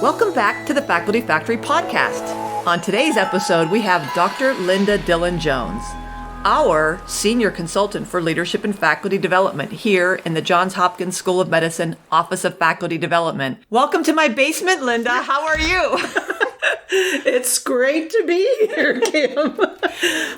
Welcome back to the Faculty Factory podcast. On today's episode, we have Dr. Linda Dillon Jones, our senior consultant for leadership and faculty development here in the Johns Hopkins School of Medicine Office of Faculty Development. Welcome to my basement, Linda. How are you? It's great to be here, Kim.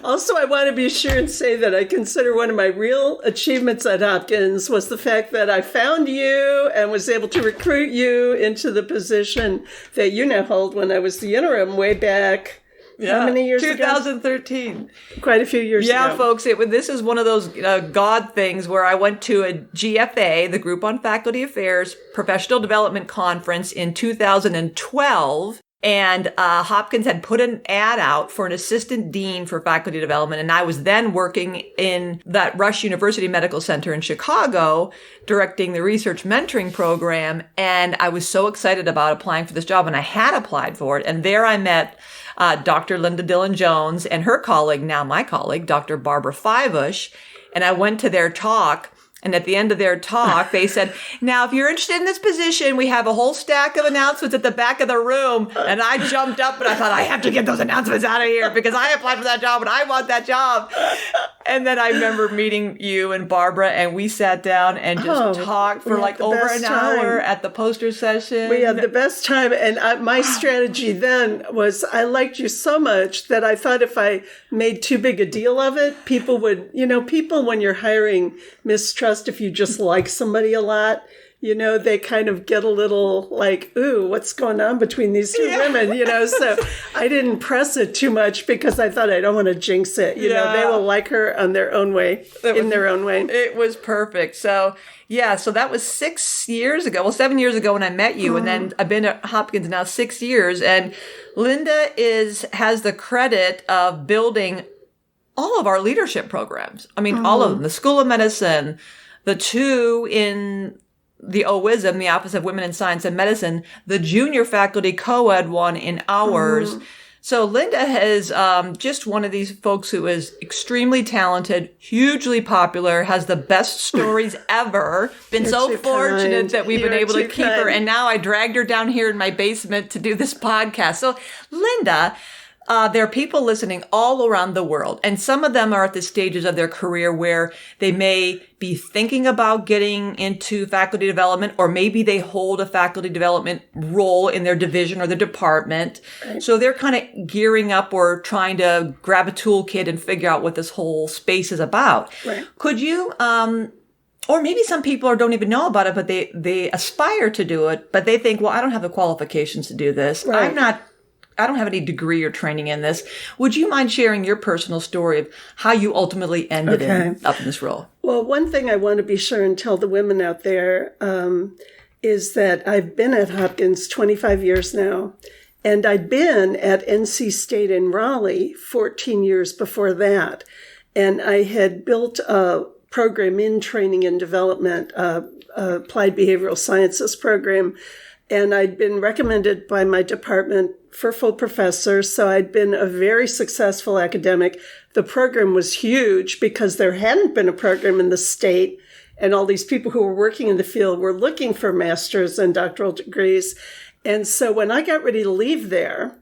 Also, I want to be sure and say that I consider one of my real achievements at Hopkins was the fact that I found you and was able to recruit you into the position that you now hold when I was the interim way back. Yeah, how many years 2013. ago? Quite a few years ago. Yeah, folks, this is one of those God things where I went to a GFA, the Group on Faculty Affairs Professional Development Conference in 2012. And Hopkins had put an ad out for an assistant dean for faculty development. And I was then working in that Rush University Medical Center in Chicago, directing the research mentoring program. And I was so excited about applying for this job. And I had applied for it. And there I met Dr. Linda Dillon Jones and her colleague, now my colleague, Dr. Barbara Fivush. And I went to their talk. And at the end of their talk, they said, now, if you're interested in this position, we have a whole stack of announcements at the back of the room. And I jumped up and I thought, I have to get those announcements out of here because I applied for that job and I want that job. And then I remember meeting you and Barbara, and we sat down and just talked for like over an hour at the poster session. We had the best time. And my strategy then was I liked you so much that I thought if I made too big a deal of it, people would, people when you're hiring mistrust if you just like somebody a lot. They kind of get a little like, ooh, what's going on between these two women, So I didn't press it too much because I thought I don't want to jinx it. They will like her on their own way, their own way. It was perfect. So, so that was 6 years ago. Well, 7 years ago when I met you. And then I've been at Hopkins now 6 years. And Linda has the credit of building all of our leadership programs. I mean, all of them. The School of Medicine, the two in the OWISM, the Office of Women in Science and Medicine, the junior faculty co-ed one in ours. So Linda is just one of these folks who is extremely talented, hugely popular, has the best stories ever. Been so fortunate that we've been able to keep her. And now I dragged her down here in my basement to do this podcast. So Linda, there are people listening all around the world, and some of them are at the stages of their career where they may be thinking about getting into faculty development, or maybe they hold a faculty development role in their division or the department. Right. So they're kind of gearing up or trying to grab a toolkit and figure out what this whole space is about. Right. Could you, or maybe some people don't even know about it, but they aspire to do it, but they think, well, I don't have the qualifications to do this. Right. I don't have any degree or training in this. Would you mind sharing your personal story of how you ultimately ended up in this role? Well, one thing I want to be sure and tell the women out there is that I've been at Hopkins 25 years now, and I'd been at NC State in Raleigh 14 years before that. And I had built a program in training and development, applied behavioral sciences program, and I'd been recommended by my department for full professor, so I'd been a very successful academic. The program was huge because there hadn't been a program in the state, and all these people who were working in the field were looking for master's and doctoral degrees. And so when I got ready to leave there,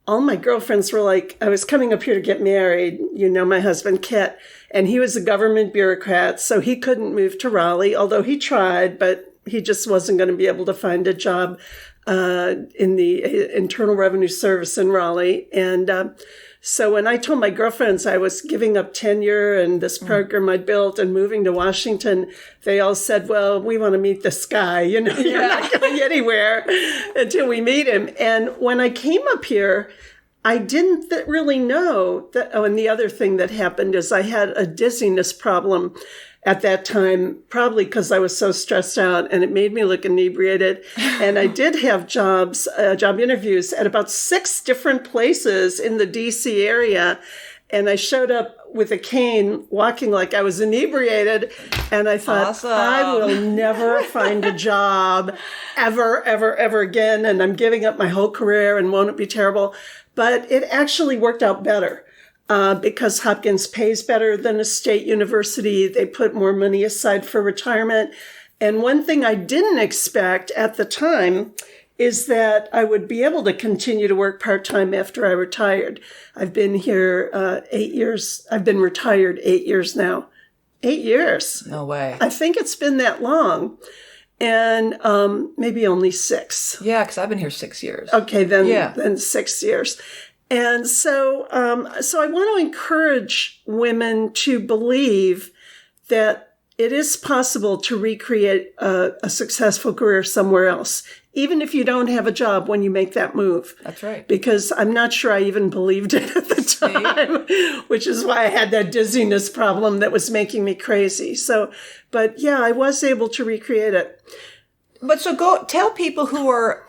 all my girlfriends were like, I was coming up here to get married, my husband, Kit, and he was a government bureaucrat, so he couldn't move to Raleigh, although he tried, but he just wasn't going to be able to find a job in the Internal Revenue Service in Raleigh. And so when I told my girlfriends I was giving up tenure and this program I built and moving to Washington, they all said, well, we want to meet this guy. You're not going anywhere until we meet him. And when I came up here, I didn't really know that. Oh, and the other thing that happened is I had a dizziness problem at that time, probably because I was so stressed out and it made me look inebriated. And I did have job interviews at about 6 different places in the DC area. And I showed up with a cane walking like I was inebriated. And I thought, awesome. I will never find a job ever, ever, ever again. And I'm giving up my whole career, and won't it be terrible? But it actually worked out better. Because Hopkins pays better than a state university. They put more money aside for retirement. And one thing I didn't expect at the time is that I would be able to continue to work part-time after I retired. I've been here 8 years. I've been retired 8 years now. 8 years. No way. I think it's been that long. And maybe only 6. Yeah, because I've been here 6 years. Okay, then 6 years. And so I want to encourage women to believe that it is possible to recreate a successful career somewhere else, even if you don't have a job when you make that move. That's right. Because I'm not sure I even believed it at the time, which is why I had that dizziness problem that was making me crazy. So, but yeah, I was able to recreate it. But so go tell people who are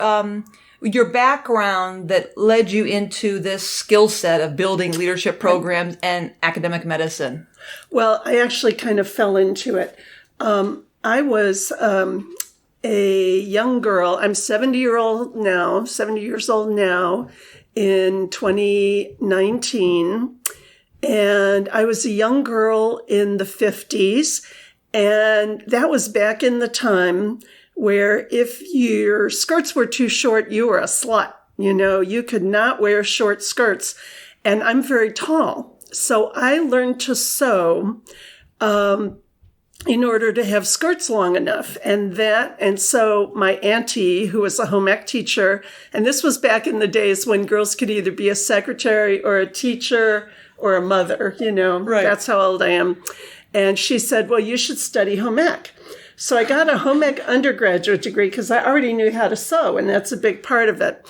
your background that led you into this skill set of building leadership programs and academic medicine. Well, I actually kind of fell into it. I was a young girl. I'm 70 years old now in 2019. And I was a young girl in the 50s. And that was back in the time where if your skirts were too short, you were a slut. You know, you could not wear short skirts. And I'm very tall. So I learned to sew in order to have skirts long enough. And so my auntie, who was a home ec teacher, and this was back in the days when girls could either be a secretary or a teacher or a mother, you know, right. That's how old I am. And she said, well, you should study home ec. So I got a home ec undergraduate degree because I already knew how to sew, and that's a big part of it.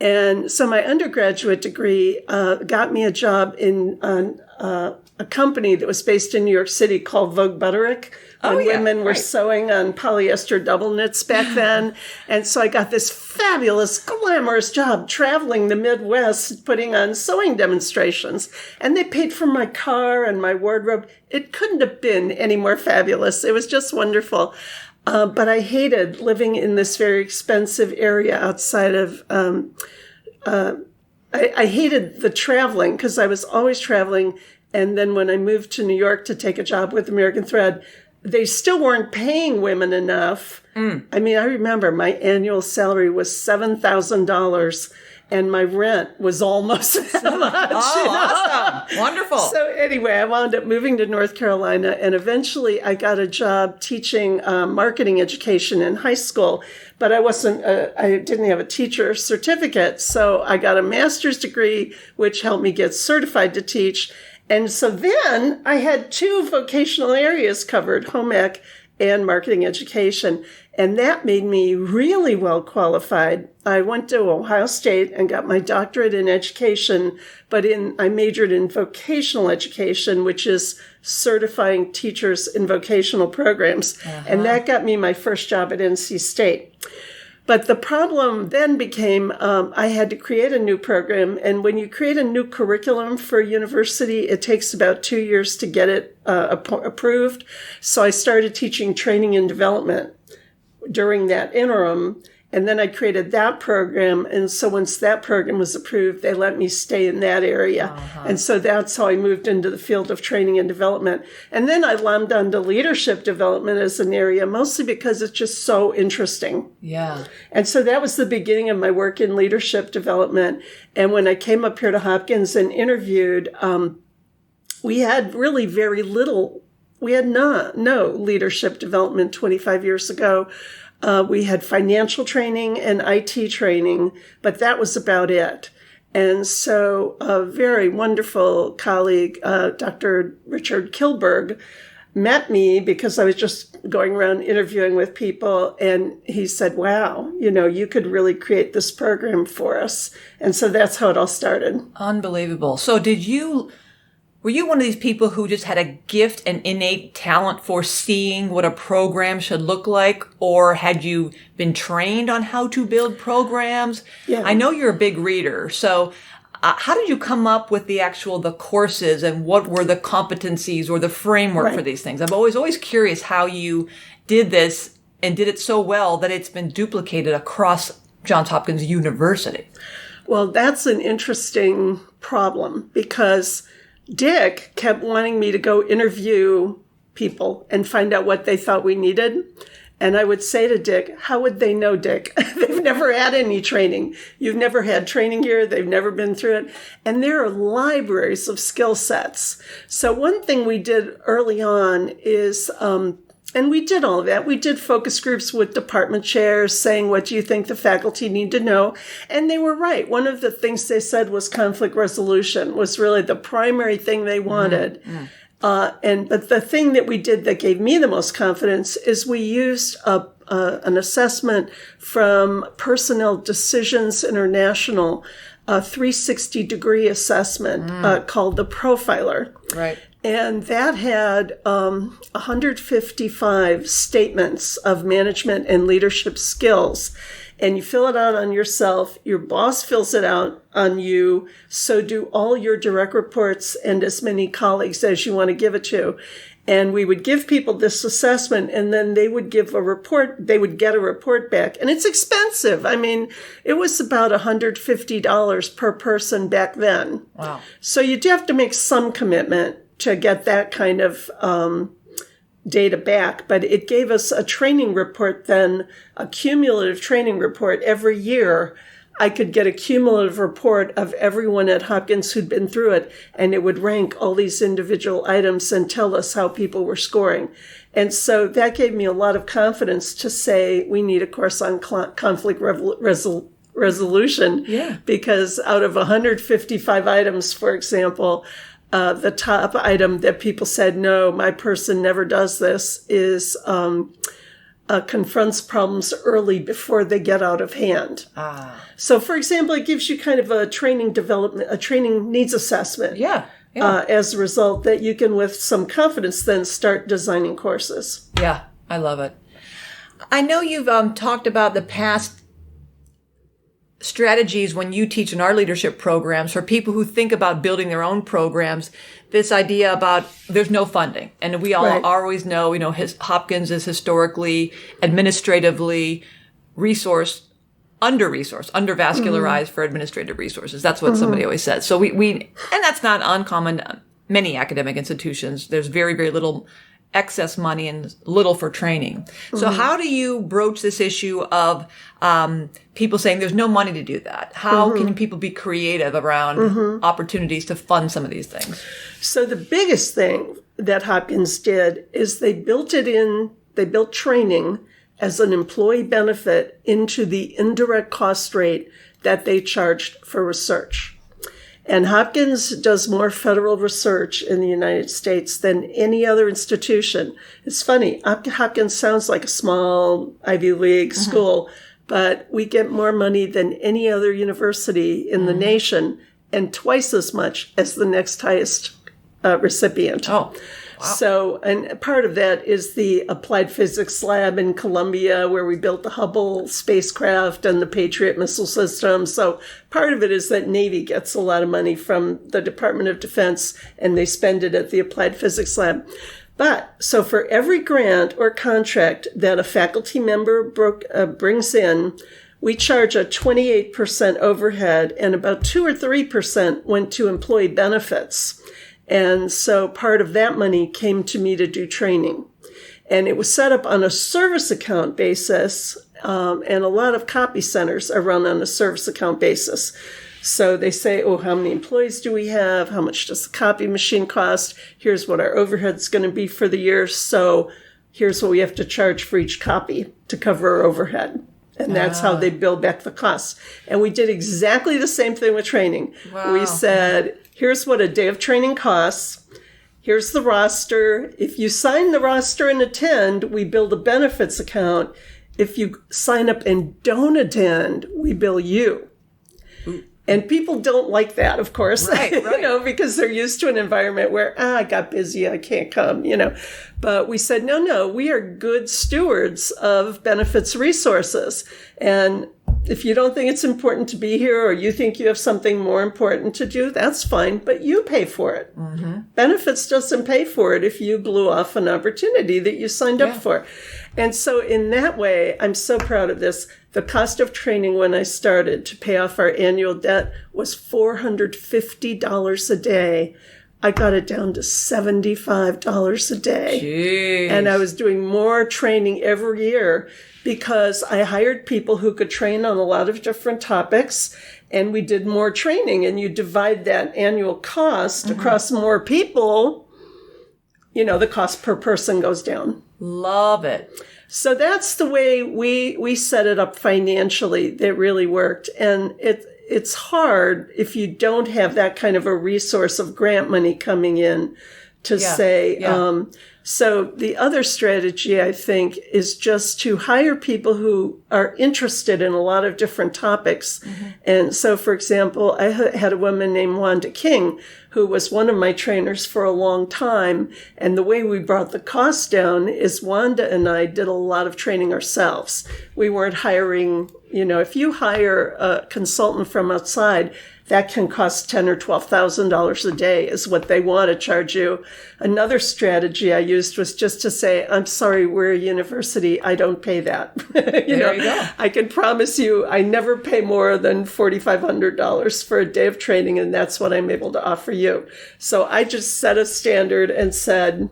And so my undergraduate degree got me a job in a company that was based in New York City called Vogue Butterick, when women were sewing on polyester double knits back then. And so I got this fabulous, glamorous job traveling the Midwest, putting on sewing demonstrations. And they paid for my car and my wardrobe. It couldn't have been any more fabulous. It was just wonderful. But I hated living in this very expensive area outside of, I hated the traveling because I was always traveling. And then when I moved to New York to take a job with American Thread, they still weren't paying women enough. I mean, I remember my annual salary was $7,000 and my rent was almost that much. Oh, awesome. Wonderful. So anyway, I wound up moving to North Carolina, and eventually I got a job teaching marketing education in high school, but I didn't have a teacher certificate. So I got a master's degree, which helped me get certified to teach. And so then I had 2 vocational areas covered, home ec and marketing education. And that made me really well qualified. I went to Ohio State and got my doctorate in education, but I majored in vocational education, which is certifying teachers in vocational programs. And that got me my first job at NC State. But the problem then became I had to create a new program. And when you create a new curriculum for a university, it takes about 2 years to get it approved. So I started teaching training and development during that interim. And then I created that program. And so once that program was approved, they let me stay in that area. And so that's how I moved into the field of training and development. And then I lambed onto leadership development as an area, mostly because it's just so interesting. Yeah. And so that was the beginning of my work in leadership development. And when I came up here to Hopkins and interviewed, we had really very little. We had no leadership development 25 years ago. We had financial training and IT training, but that was about it. And so a very wonderful colleague, Dr. Richard Kilberg, met me because I was just going around interviewing with people. And he said, wow, you could really create this program for us. And so that's how it all started. Unbelievable. So were you one of these people who just had a gift and innate talent for seeing what a program should look like? Or had you been trained on how to build programs? Yeah. I know you're a big reader. So how did you come up with the courses, and what were the competencies or the framework for these things? I'm always curious how you did this and did it so well that it's been duplicated across Johns Hopkins University. Well, that's an interesting problem because Dick kept wanting me to go interview people and find out what they thought we needed. And I would say to Dick, how would they know, Dick? They've never had any training. You've never had training here. They've never been through it. And there are libraries of skill sets. So one thing we did early on is, and we did all of that. We did focus groups with department chairs saying, what do you think the faculty need to know? And they were right. One of the things they said was conflict resolution was really the primary thing they wanted. Mm-hmm. But the thing that we did that gave me the most confidence is we used an assessment from Personnel Decisions International, a 360-degree assessment called the Profiler. Right. And that had 155 statements of management and leadership skills. And you fill it out on yourself. Your boss fills it out on you. So do all your direct reports and as many colleagues as you want to give it to. And we would give people this assessment, and then they would give a report. They would get a report back. And it's expensive. I mean, it was about $150 per person back then. Wow. So you do have to make some commitment to get that kind of data back, but it gave us a training report then, a cumulative training report every year. I could get a cumulative report of everyone at Hopkins who'd been through it, and it would rank all these individual items and tell us how people were scoring. And so that gave me a lot of confidence to say we need a course on conflict resolution, because out of 155 items, for example, the top item that people said, no, my person never does this, is confronts problems early before they get out of hand. So, for example, it gives you kind of a training needs assessment. As a result, that you can, with some confidence, then start designing courses. Yeah, I love it. I know you've talked about the past strategies when you teach in our leadership programs for people who think about building their own programs, this idea about there's no funding. And we all always know, Hopkins is historically, administratively under-vascularized for administrative resources. That's what somebody always says. So and that's not uncommon. Many academic institutions, there's very, very little excess money and little for training. So how do you broach this issue of people saying there's no money to do that? How can people be creative around opportunities to fund some of these things? So the biggest thing that Hopkins did is they built training as an employee benefit into the indirect cost rate that they charged for research. And Hopkins does more federal research in the United States than any other institution. It's funny, Hopkins sounds like a small Ivy League school, but we get more money than any other university in the nation, and twice as much as the next highest recipient. Oh, wow. So, and part of that is the Applied Physics Lab in Columbia, where we built the Hubble spacecraft and the Patriot missile system. So part of it is that Navy gets a lot of money from the Department of Defense, and they spend it at the Applied Physics Lab. But, so for every grant or contract that a faculty member brings in, we charge a 28% overhead, and about 2 or 3% went to employee benefits. And so part of that money came to me to do training. And it was set up on a service account basis, and a lot of copy centers are run on a service account basis. So they say, how many employees do we have? How much does the copy machine cost? Here's what our overhead's going to be for the year. So here's what we have to charge for each copy to cover our overhead. And that's how they build back the costs. And we did exactly the same thing with training. Wow. We said, here's what a day of training costs. Here's the roster. If you sign the roster and attend, we build a benefits account. If you sign up and don't attend, we bill you. Ooh. And people don't like that, of course, right. Because they're used to an environment where, I got busy, I can't come, But we said, no, we are good stewards of benefits resources. And if you don't think it's important to be here, or you think you have something more important to do, that's fine, but you pay for it. Mm-hmm. Benefits doesn't pay for it if you blew off an opportunity that you signed up for. And so in that way, I'm so proud of this. The cost of training when I started to pay off our annual debt was $450 a day. I got it down to $75 a day. Jeez. And I was doing more training every year because I hired people who could train on a lot of different topics, and we did more training. And you divide that annual cost across more people, the cost per person goes down. Love it. So that's the way we set it up financially. That really worked. And it's hard if you don't have that kind of a resource of grant money coming in to say. So the other strategy, I think, is just to hire people who are interested in a lot of different topics. And so, for example, I had a woman named Wanda King, who was one of my trainers for a long time. And the way we brought the cost down is Wanda and I did a lot of training ourselves. We weren't hiring, if you hire a consultant from outside, that can cost $10,000 or $12,000 a day is what they want to charge you. Another strategy I used was just to say, I'm sorry, we're a university. I don't pay that. There you go. I can promise you I never pay more than $4,500 for a day of training, and that's what I'm able to offer you. So I just set a standard and said,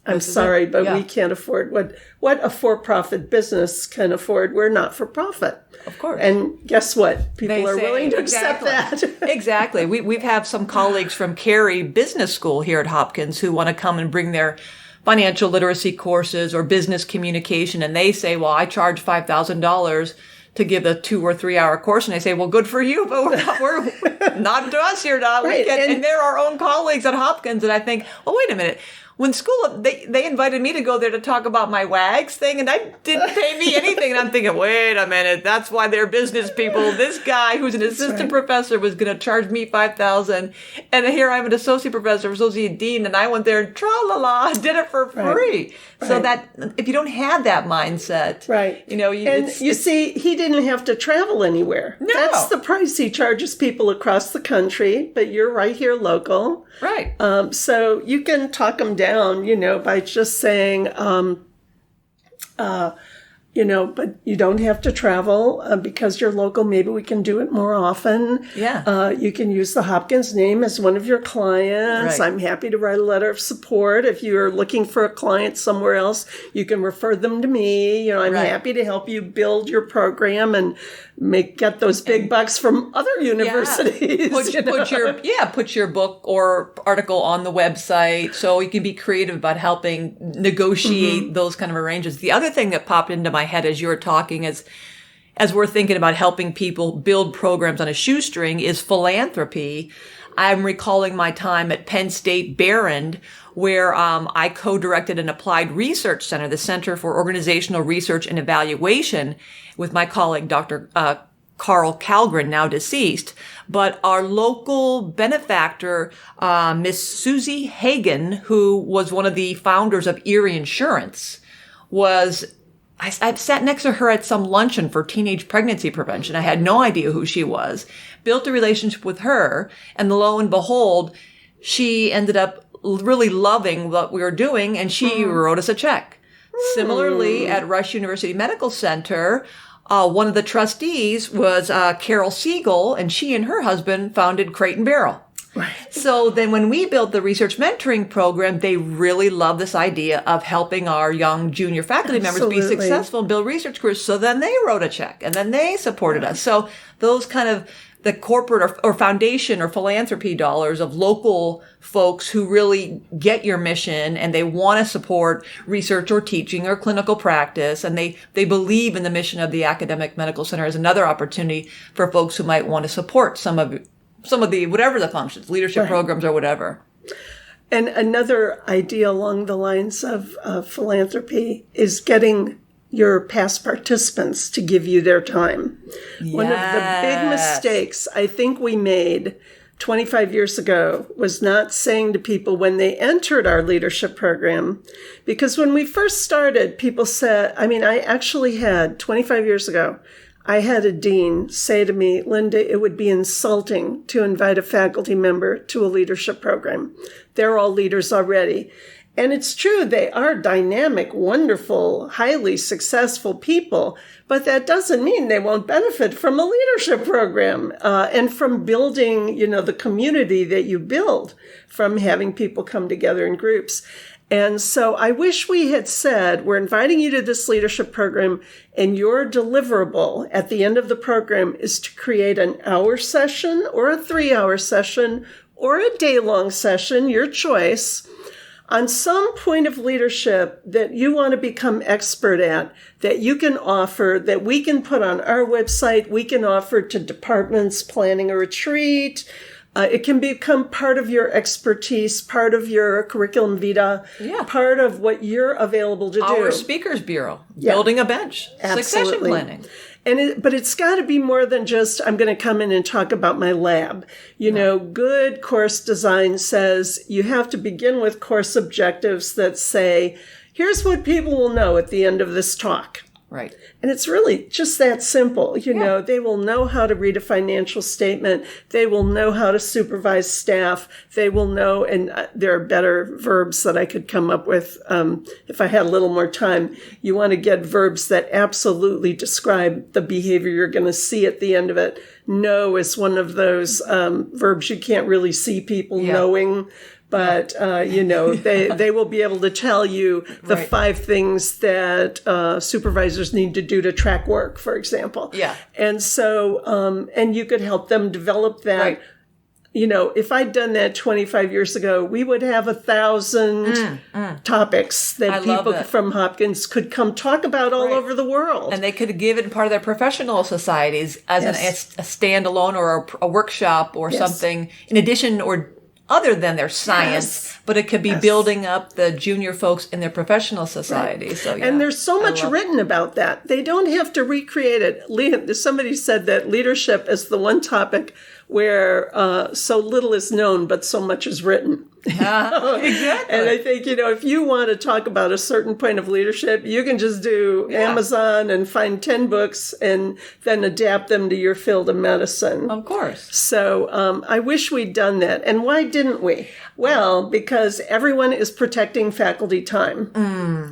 I'm sorry, but we can't afford what a for-profit business can afford. We're not for profit. Of course. And guess what? People are willing to accept that. Exactly. We've have some colleagues from Carey Business School here at Hopkins who want to come and bring their financial literacy courses or business communication. And they say, well, I charge $5,000 to give a 2 or 3 hour course. And I say, well, good for you, but we're not to us here, not. Right. And they're our own colleagues at Hopkins. And I think, well, wait a minute. When school, they invited me to go there to talk about my WAGs thing, and I didn't pay me anything. And I'm thinking, wait a minute, that's why they're business people. This guy who's an assistant professor was going to charge me $5,000, and here I'm an associate professor, associate dean, and I went there and tra-la-la, did it for free. So that if you don't have that mindset, you see, he didn't have to travel anywhere. No. That's the price he charges people across the country, but you're right here local. Right. So you can talk them down, by just saying, but you don't have to travel because you're local. Maybe we can do it more often. Yeah. You can use the Hopkins name as one of your clients. Right. I'm happy to write a letter of support. If you're looking for a client somewhere else, you can refer them to me. I'm happy to help you build your program and get those big bucks from other universities. Put your book or article on the website so you can be creative about helping negotiate those kind of arrangements. The other thing that popped into my head as you were talking is, as we're thinking about helping people build programs on a shoestring, is philanthropy. I'm recalling my time at Penn State Behrend, where I co-directed an applied research center, the Center for Organizational Research and Evaluation, with my colleague, Dr. Carl Kalgren, now deceased. But our local benefactor, Miss Susie Hagen, who was one of the founders of Erie Insurance, I sat next to her at some luncheon for teenage pregnancy prevention. I had no idea who she was, built a relationship with her, and lo and behold, she ended up really loving what we were doing, and she wrote us a check. Similarly, at Rush University Medical Center, one of the trustees was Carol Siegel, and she and her husband founded Crate and Barrel. Right. So then when we built the research mentoring program, they really love this idea of helping our young junior faculty members be successful and build research careers. So then they wrote a check and then they supported us. So those kind of the corporate or foundation or philanthropy dollars of local folks who really get your mission and they want to support research or teaching or clinical practice, and they believe in the mission of the academic medical center, is another opportunity for folks who might want to support some of the, whatever the functions, leadership programs or whatever. And another idea along the lines of philanthropy is getting your past participants to give you their time. Yes. One of the big mistakes I think we made 25 years ago was not saying to people when they entered our leadership program, because when we first started, people said, I actually had 25 years ago, I had a dean say to me, Linda, it would be insulting to invite a faculty member to a leadership program. They're all leaders already. And it's true, they are dynamic, wonderful, highly successful people, but that doesn't mean they won't benefit from a leadership program and from building, the community that you build from having people come together in groups. And so I wish we had said, we're inviting you to this leadership program, and your deliverable at the end of the program is to create an hour session or a 3-hour session or a day-long session, your choice, on some point of leadership that you want to become expert at, that you can offer, that we can put on our website, we can offer to departments planning a retreat. It can become part of your expertise, part of your curriculum vitae, part of what you're available to do. Our speakers bureau, building a bench, succession planning. But it's got to be more than just, I'm going to come in and talk about my lab. Good course design says you have to begin with course objectives that say, here's what people will know at the end of this talk. Right. And it's really just that simple. They will know how to read a financial statement. They will know how to supervise staff. They will know, and there are better verbs that I could come up with if I had a little more time. You want to get verbs that absolutely describe the behavior you're going to see at the end of it. Know is one of those verbs you can't really see people knowing. But, they will be able to tell you the 5 things that supervisors need to do to track work, for example. Yeah. And so, and you could help them develop that. Right. If I'd done that 25 years ago, we would have 1,000 topics that people from Hopkins could come talk about all over the world. And they could give it part of their professional societies as a standalone or a workshop or something in addition or other than their science, but it could be building up the junior folks in their professional society. Right. So, and there's so much written about that. They don't have to recreate it. Somebody said that leadership is the one topic where so little is known, but so much is written. Exactly. And I think, if you want to talk about a certain point of leadership, you can just do Amazon and find 10 books and then adapt them to your field of medicine. Of course. So I wish we'd done that. And why didn't we? Well, because everyone is protecting faculty time.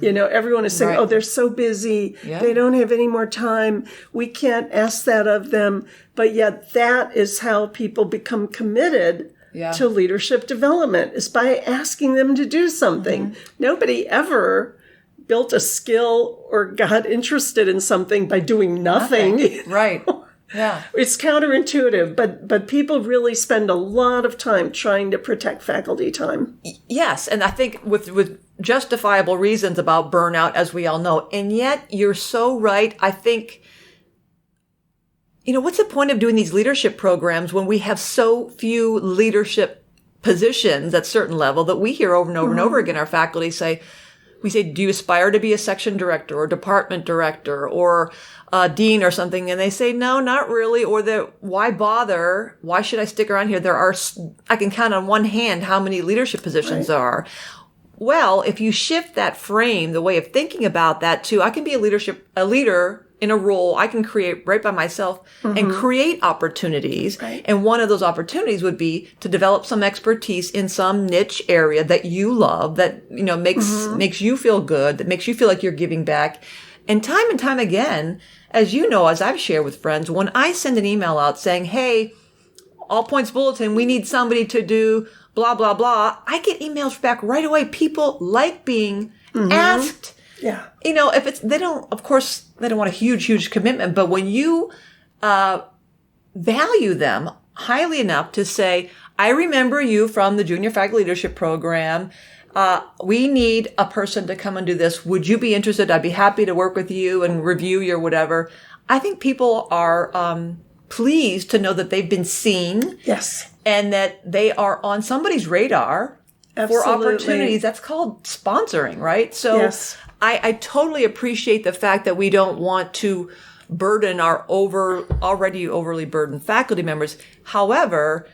Everyone is saying, they're so busy. Yeah. They don't have any more time. We can't ask that of them. But yet that is how people become committed to leadership development, is by asking them to do something. Nobody ever built a skill or got interested in something by doing nothing. Right. Yeah. It's counterintuitive, but people really spend a lot of time trying to protect faculty time. Yes, and I think with justifiable reasons about burnout, as we all know. And yet you're so right. I think, what's the point of doing these leadership programs when we have so few leadership positions at certain level that we hear over and over and over again? Our faculty say, do you aspire to be a section director or department director or dean or something? And they say, no, not really. Or why bother? Why should I stick around here? I can count on one hand how many leadership positions there are. Well, if you shift that frame, the way of thinking about that too, I can be a leader in a role I can create right by myself and create opportunities. Right. And one of those opportunities would be to develop some expertise in some niche area that you love, that, makes you feel good, that makes you feel like you're giving back. And time again, as you know, as I've shared with friends, when I send an email out saying, hey, All Points Bulletin, we need somebody to do blah, blah, blah, I get emails back right away. People like being asked. Yeah. If they don't want a huge commitment, but when you value them highly enough to say, I remember you from the Junior Faculty Leadership Program. We need a person to come and do this. Would you be interested? I'd be happy to work with you and review your whatever. I think people are pleased to know that they've been seen. Yes. And that they are on somebody's radar for opportunities. That's called sponsoring, right? So yes. I totally appreciate the fact that we don't want to burden our already overly burdened faculty members. However,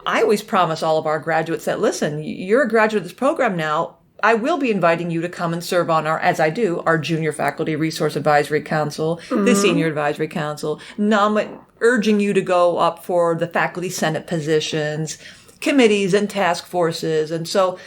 I always promise all of our graduates that, listen, you're a graduate of this program now. I will be inviting you to come and serve on our Junior Faculty Resource Advisory Council, the Senior Advisory Council, urging you to go up for the Faculty Senate positions, committees and task forces. And so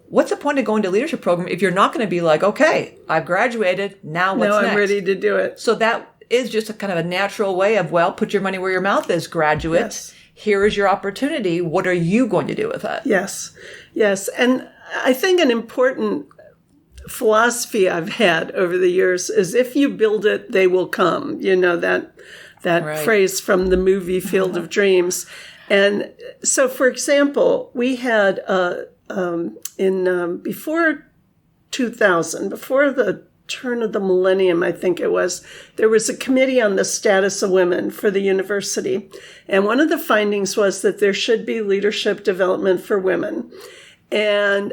what's the point of going to a leadership program if you're not going to be like, okay, I've graduated, now what's next? I'm ready to do it. So that is just a kind of a natural way of, well, put your money where your mouth is, graduate. Yes. Here is your opportunity. What are you going to do with it? Yes. Yes. And I think an important philosophy I've had over the years is if you build it, they will come. You know, that right. phrase from the movie Field of Dreams. And so, for example, we had before 2000, before the turn of the millennium, I think it was, there was a committee on the status of women for the university. And one of the findings was that there should be leadership development for women. And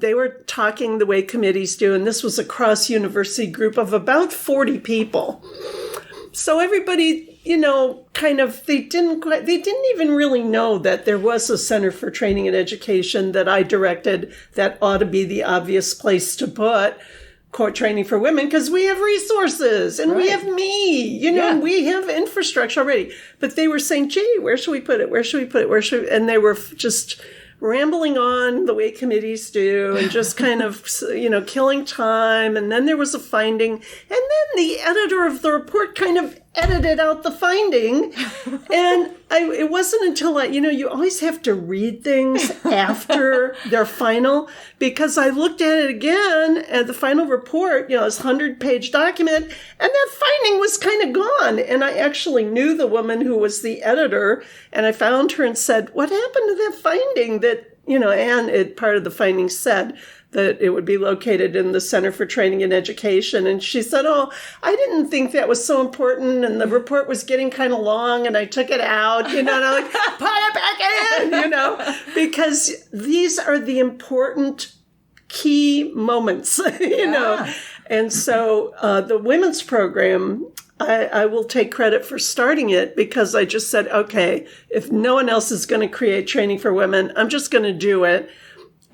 they were talking the way committees do, and this was a cross-university group of about 40 people. So everybody, you know, kind of, they didn't even really know that there was a Center for Training and Education that I directed that ought to be the obvious place to put court training for women, because we have resources and we have me, you know, and we have infrastructure already. But they were saying, gee, where should we put it? Where should we put it? Where should we? And they were just rambling on the way committees do and just kind of, you know, killing time. And then there was a finding. And then the editor of the report kind of edited out the finding. And it wasn't until you always have to read things after they're final, because I looked at it again at the final report, you know, this 100-page document, and that finding was kind of gone. And I actually knew the woman who was the editor, and I found her and said, what happened to that finding that, you know, and part of the finding said that it would be located in the Center for Training and Education. And she said, oh, I didn't think that was so important. And the report was getting kind of long and I took it out, you know, and I'm like, put it back in, you know, because these are the important key moments, you know. And so the women's program, I will take credit for starting it because I just said, okay, if no one else is going to create training for women, I'm just going to do it.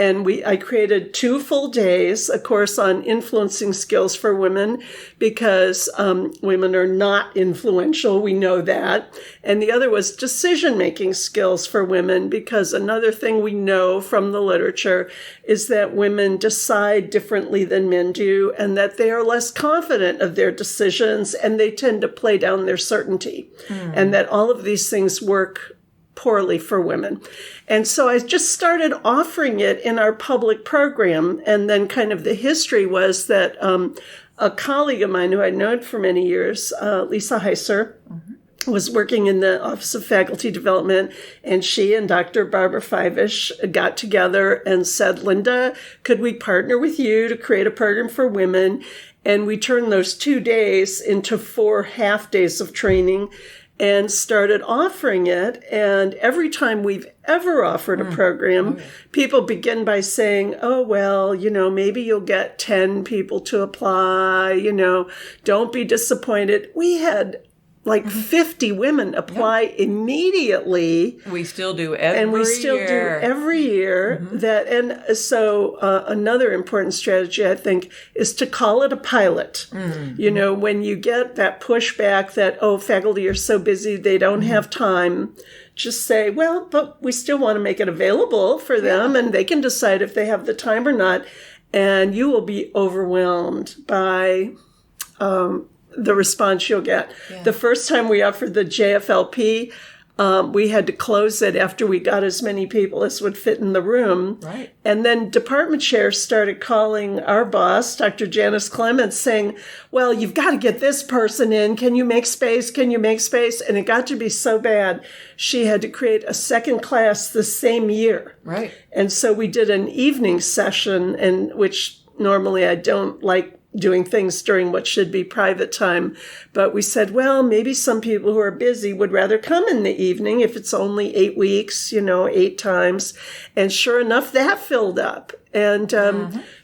And I created 2 full days, a course on influencing skills for women, because women are not influential. We know that. And the other was decision-making skills for women, because another thing we know from the literature is that women decide differently than men do, and that they are less confident of their decisions, and they tend to play down their certainty. And that all of these things work poorly for women. And so I just started offering it in our public program. And then kind of the history was that a colleague of mine who I'd known for many years, Lisa Heiser, was working in the Office of Faculty Development, and she and Dr. Barbara Fivish got together and said, Linda, could we partner with you to create a program for women? And we turned those 2 days into 4 half days of training and started offering it. And every time we've ever offered a program, people begin by saying, oh, well, you know, maybe you'll get 10 people to apply, you know, don't be disappointed. We had like 50 women apply immediately. We still do every year. And we still do every year. And so another important strategy, I think, is to call it a pilot. You know, when you get that pushback that, oh, faculty are so busy, they don't have time, just say, well, but we still want to make it available for them, and they can decide if they have the time or not. And you will be overwhelmed by the response you'll get. The first time we offered the JFLP, we had to close it after we got as many people as would fit in the room. And then department chairs started calling our boss, Dr. Janice Clements, saying, well, you've got to get this person in. Can you make space? Can you make space? And it got to be so bad, she had to create a second class the same year. And so we did an evening session, and which normally I don't like doing things during what should be private time. But we said, well, maybe some people who are busy would rather come in the evening if it's only 8 weeks, you know, 8 times. And sure enough, that filled up. And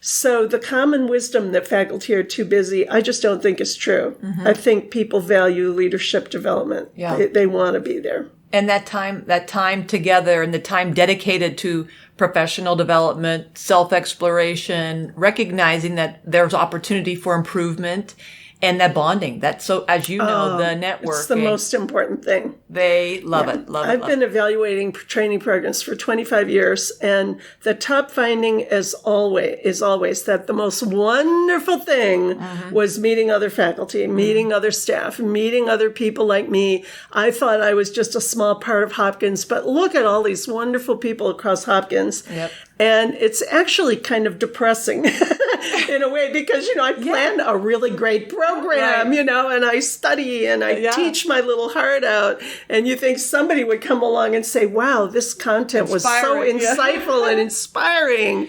so the common wisdom that faculty are too busy, I just don't think is true. I think people value leadership development. They want to be there. And that time together and the time dedicated to professional development, self-exploration, recognizing that there's opportunity for improvement, and that bonding. That's so, as you know, the networking. It's the most important thing. They love it. I've been evaluating training programs for 25 years, and the top finding is always that the most wonderful thing was meeting other faculty, meeting other staff, meeting other people like me. I thought I was just a small part of Hopkins, but look at all these wonderful people across Hopkins. Yep. And it's actually kind of depressing in a way because, I plan a really great program, and I study and I teach my little heart out. And you think somebody would come along and say, wow, this content was so insightful and inspiring.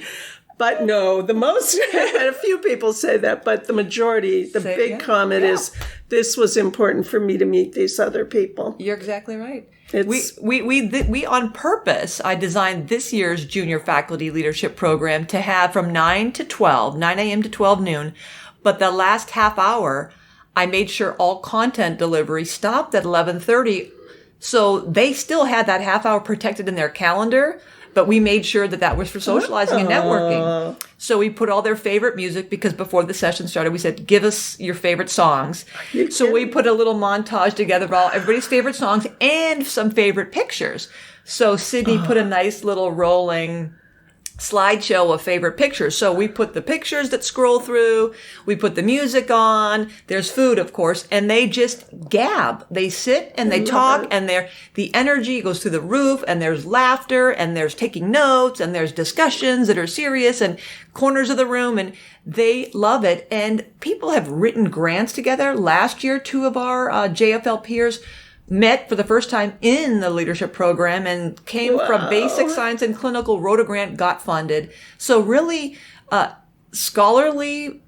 But no, and a few people say that, but the majority, the big comment is, this was important for me to meet these other people. You're exactly right. We on purpose, I designed this year's junior faculty leadership program to have from 9 a.m. to 12 noon. But the last half hour, I made sure all content delivery stopped at 11:30. So they still had that half hour protected in their calendar. But we made sure that was for socializing and networking. So we put all their favorite music because before the session started, we said, give us your favorite songs. So we put a little montage together of everybody's favorite songs and some favorite pictures. So Sydney put a nice little rolling slideshow of favorite pictures. So we put the pictures that scroll through, we put the music on, there's food, of course, and they just gab. They sit and they talk, and the energy goes through the roof, and there's laughter, and there's taking notes, and there's discussions that are serious, and corners of the room, and they love it. And people have written grants together. Last year, 2 of our JFL peers met for the first time in the leadership program and came from basic science and clinical, wrote a grant, got funded. So really, scholarly,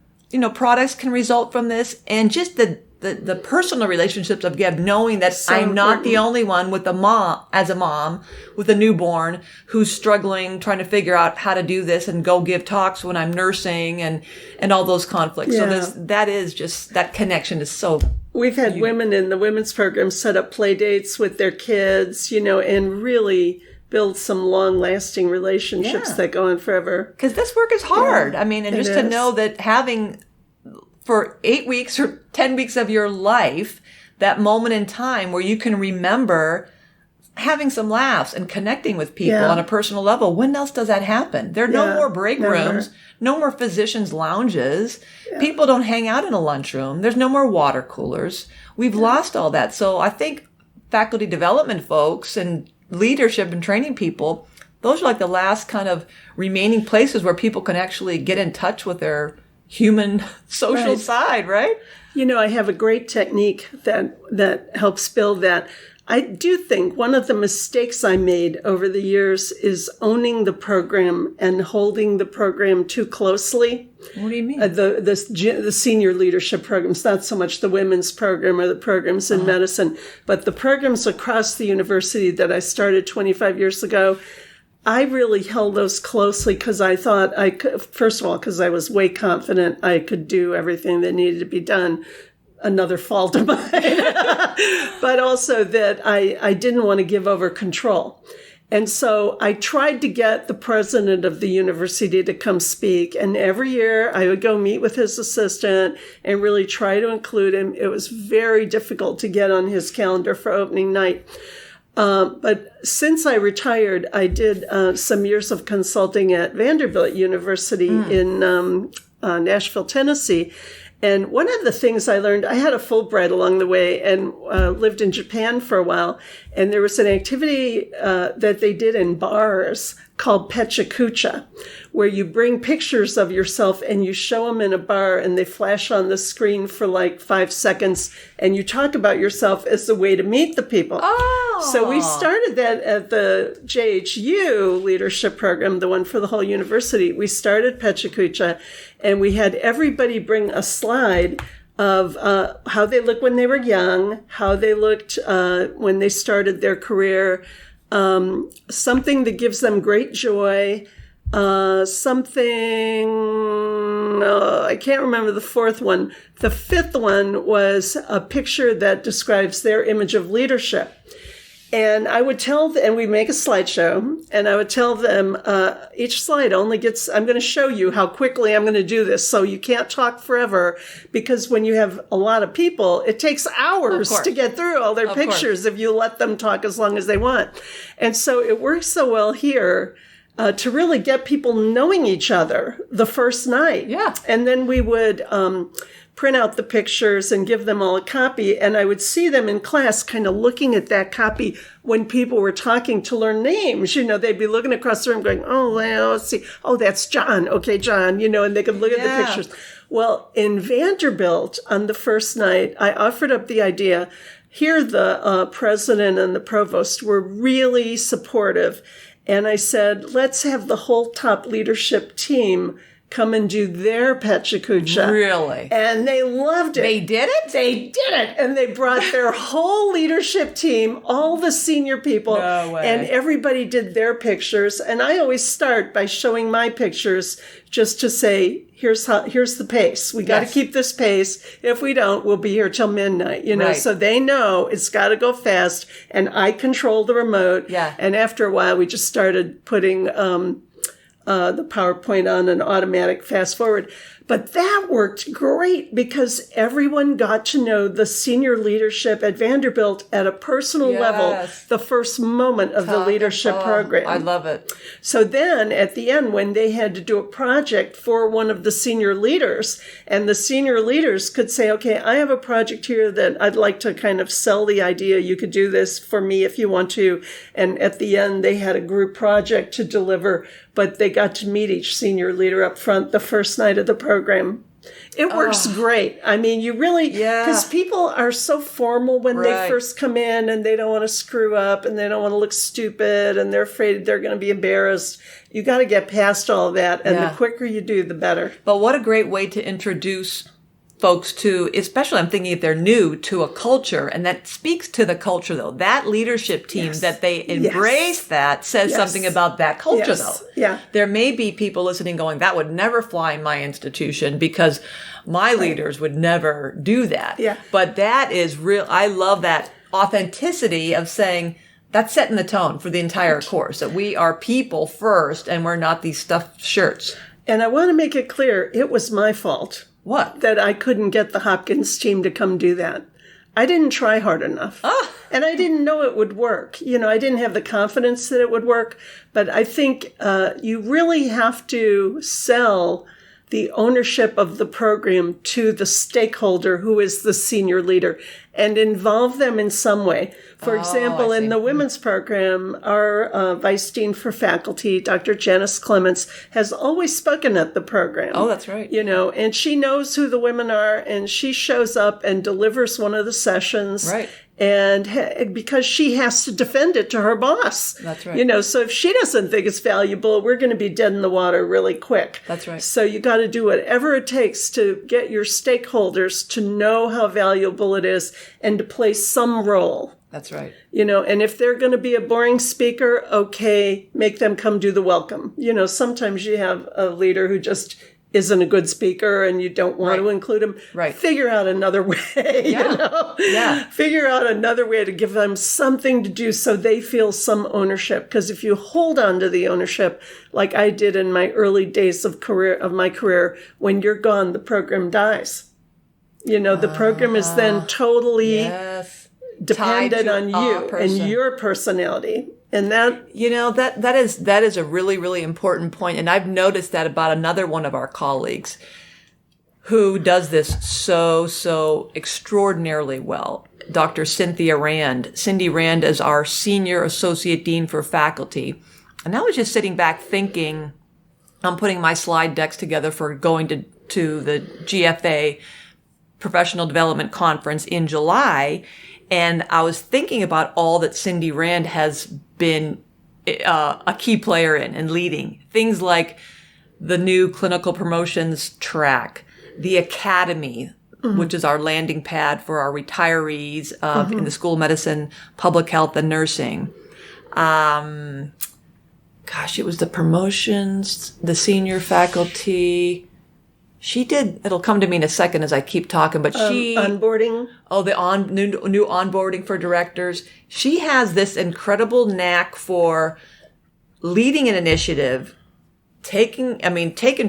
products can result from this, and just the personal relationships of knowing that I'm not the only one with a mom with a newborn who's struggling, trying to figure out how to do this and go give talks when I'm nursing and all those conflicts. Yeah. So that connection is so. We've had women in the women's program set up play dates with their kids, and really build some long-lasting relationships that go on forever. Because this work is hard. Yeah, and just to know that having for 8 weeks or 10 weeks of your life, that moment in time where you can remember having some laughs and connecting with people on a personal level. When else does that happen? There are no more break rooms, no more physicians' lounges. Yeah. People don't hang out in a lunchroom. There's no more water coolers. We've lost all that. So I think faculty development folks and leadership and training people, those are like the last kind of remaining places where people can actually get in touch with their human social side, right? I have a great technique that helps build that. I do think one of the mistakes I made over the years is owning the program and holding the program too closely. What do you mean? The senior leadership programs, not so much the women's program or the programs in medicine, but the programs across the university that I started 25 years ago. I really held those closely because I thought I could, first of all, because I was way confident I could do everything that needed to be done. Another fault of mine, but also that I didn't want to give over control. And so I tried to get the president of the university to come speak. And every year I would go meet with his assistant and really try to include him. It was very difficult to get on his calendar for opening night. But since I retired, I did some years of consulting at Vanderbilt University in Nashville, Tennessee. And one of the things I learned, I had a Fulbright along the way and lived in Japan for a while. And there was an activity that they did in bars called Pechakucha, where you bring pictures of yourself and you show them in a bar and they flash on the screen for like 5 seconds. And you talk about yourself as a way to meet the people. Oh. So we started that at the JHU leadership program, the one for the whole university. We started Pechakucha and we had everybody bring a slide of how they looked when they were young, how they looked when they started their career, something that gives them great joy, something, I can't remember the fourth one. The fifth one was a picture that describes their image of leadership. And I would tell them, and we'd make a slideshow, and I would tell them, each slide only gets, I'm going to show you how quickly I'm going to do this. So you can't talk forever, because when you have a lot of people, it takes hours to get through all their pictures if you let them talk as long as they want. And so it works so well here to really get people knowing each other the first night. Yeah. And then we would print out the pictures and give them all a copy. And I would see them in class kind of looking at that copy when people were talking to learn names. You know, they'd be looking across the room going, oh, well, let's see. Oh, that's John. Okay, John, you know, and they could look at the pictures. Well, in Vanderbilt on the first night, I offered up the idea. Here, the president and the provost were really supportive. And I said, let's have the whole top leadership team come and do their Pechakucha. Really? And they loved it. They did it? They did it. And they brought their whole leadership team, all the senior people. No way. And everybody did their pictures. And I always start by showing my pictures just to say, here's the pace. We got to keep this pace. If we don't, we'll be here till midnight, you know. Right. So they know it's got to go fast. And I control the remote. Yeah. And after a while, we just started putting the PowerPoint on an automatic fast forward. But that worked great because everyone got to know the senior leadership at Vanderbilt at a personal level the first moment of the leadership program. I love it. So then at the end, when they had to do a project for one of the senior leaders, and the senior leaders could say, okay, I have a project here that I'd like to kind of sell the idea. You could do this for me if you want to. And at the end, they had a group project to deliver, but they got to meet each senior leader up front the first night of the program. It works great. I mean, you really, because people are so formal when they first come in and they don't want to screw up and they don't want to look stupid and they're afraid they're going to be embarrassed. You got to get past all that. And the quicker you do, the better. But what a great way to introduce folks to, especially I'm thinking if they're new to a culture, and that speaks to the culture though. That leadership team that they embrace that says something about that culture though. Yeah. There may be people listening going, that would never fly in my institution because my leaders would never do that. Yeah. But that is real. I love that authenticity of saying, that's setting the tone for the entire course, that we are people first and we're not these stuffed shirts. And I want to make it clear, it was my fault. What? That I couldn't get the Hopkins team to come do that. I didn't try hard enough. And I didn't know it would work. You know, I didn't have the confidence that it would work. But I think you really have to sell the ownership of the program to the stakeholder who is the senior leader and involve them in some way. For example, in the women's program, our Vice Dean for Faculty, Dr. Janice Clements, has always spoken at the program. Oh, that's right. You know, and she knows who the women are, and she shows up and delivers one of the sessions. Right. And because she has to defend it to her boss. That's right. You know, so if she doesn't think it's valuable, we're going to be dead in the water really quick. That's right. So you got to do whatever it takes to get your stakeholders to know how valuable it is and to play some role. That's right. You know, and if they're going to be a boring speaker, okay, make them come do the welcome. You know, sometimes you have a leader who just isn't a good speaker and you don't want to include him. Right. Figure out another way, you know? Figure out another way to give them something to do so they feel some ownership. Because if you hold on to the ownership, like I did in my early days of my career, when you're gone, the program dies. You know, the program is then totally dependent on you and your personality. And that, you know, that is a really, really important point. And I've noticed that about another one of our colleagues who does this so extraordinarily well. Dr. Cynthia Rand. Cindy Rand is our Senior Associate Dean for Faculty. And I was just sitting back thinking, I'm putting my slide decks together for going to the GFA Professional Development Conference in July. And I was thinking about all that Cindy Rand has been a key player in and leading. Things like the new clinical promotions track, the academy, which is our landing pad for our retirees in the School of Medicine, Public Health, and Nursing. It was the promotions, the senior faculty. She did, it'll come to me in a second as I keep talking, but onboarding. Oh, the new onboarding for directors. She has this incredible knack for leading an initiative, taking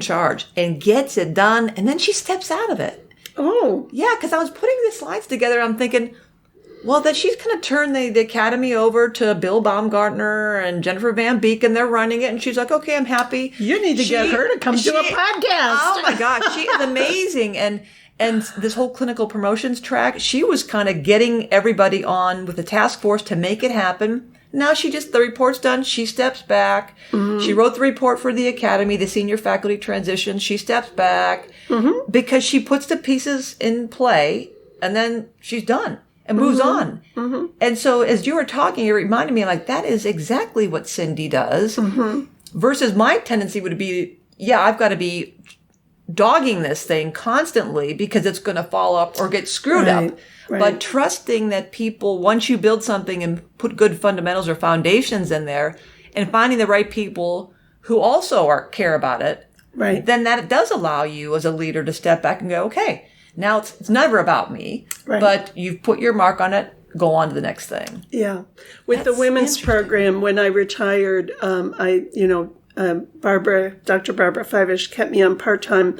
charge and gets it done. And then she steps out of it. Oh. Yeah. Cause I was putting the slides together. I'm thinking, well, that she's going to turn the academy over to Bill Baumgartner and Jennifer Van Beek, and they're running it. And she's like, okay, I'm happy. You need to get her to come do a podcast. Oh my gosh, she is amazing. And this whole clinical promotions track, she was kind of getting everybody on with the task force to make it happen. Now the report's done. She steps back. Mm-hmm. She wrote the report for the academy, the senior faculty transition. She steps back because she puts the pieces in play, and then she's done. And moves on. Mm-hmm. And so as you were talking, you reminded me, like, that is exactly what Cindy does. Mm-hmm. Versus my tendency would be, I've got to be dogging this thing constantly because it's going to fall up or get screwed up. Right. But trusting that people, once you build something and put good fundamentals or foundations in there, and finding the right people who also care about it, right, then that does allow you as a leader to step back and go, okay, now it's never about me, right, but you've put your mark on it. Go on to the next thing. Yeah. With the women's program, when I retired, Dr. Barbara Fivish kept me on part-time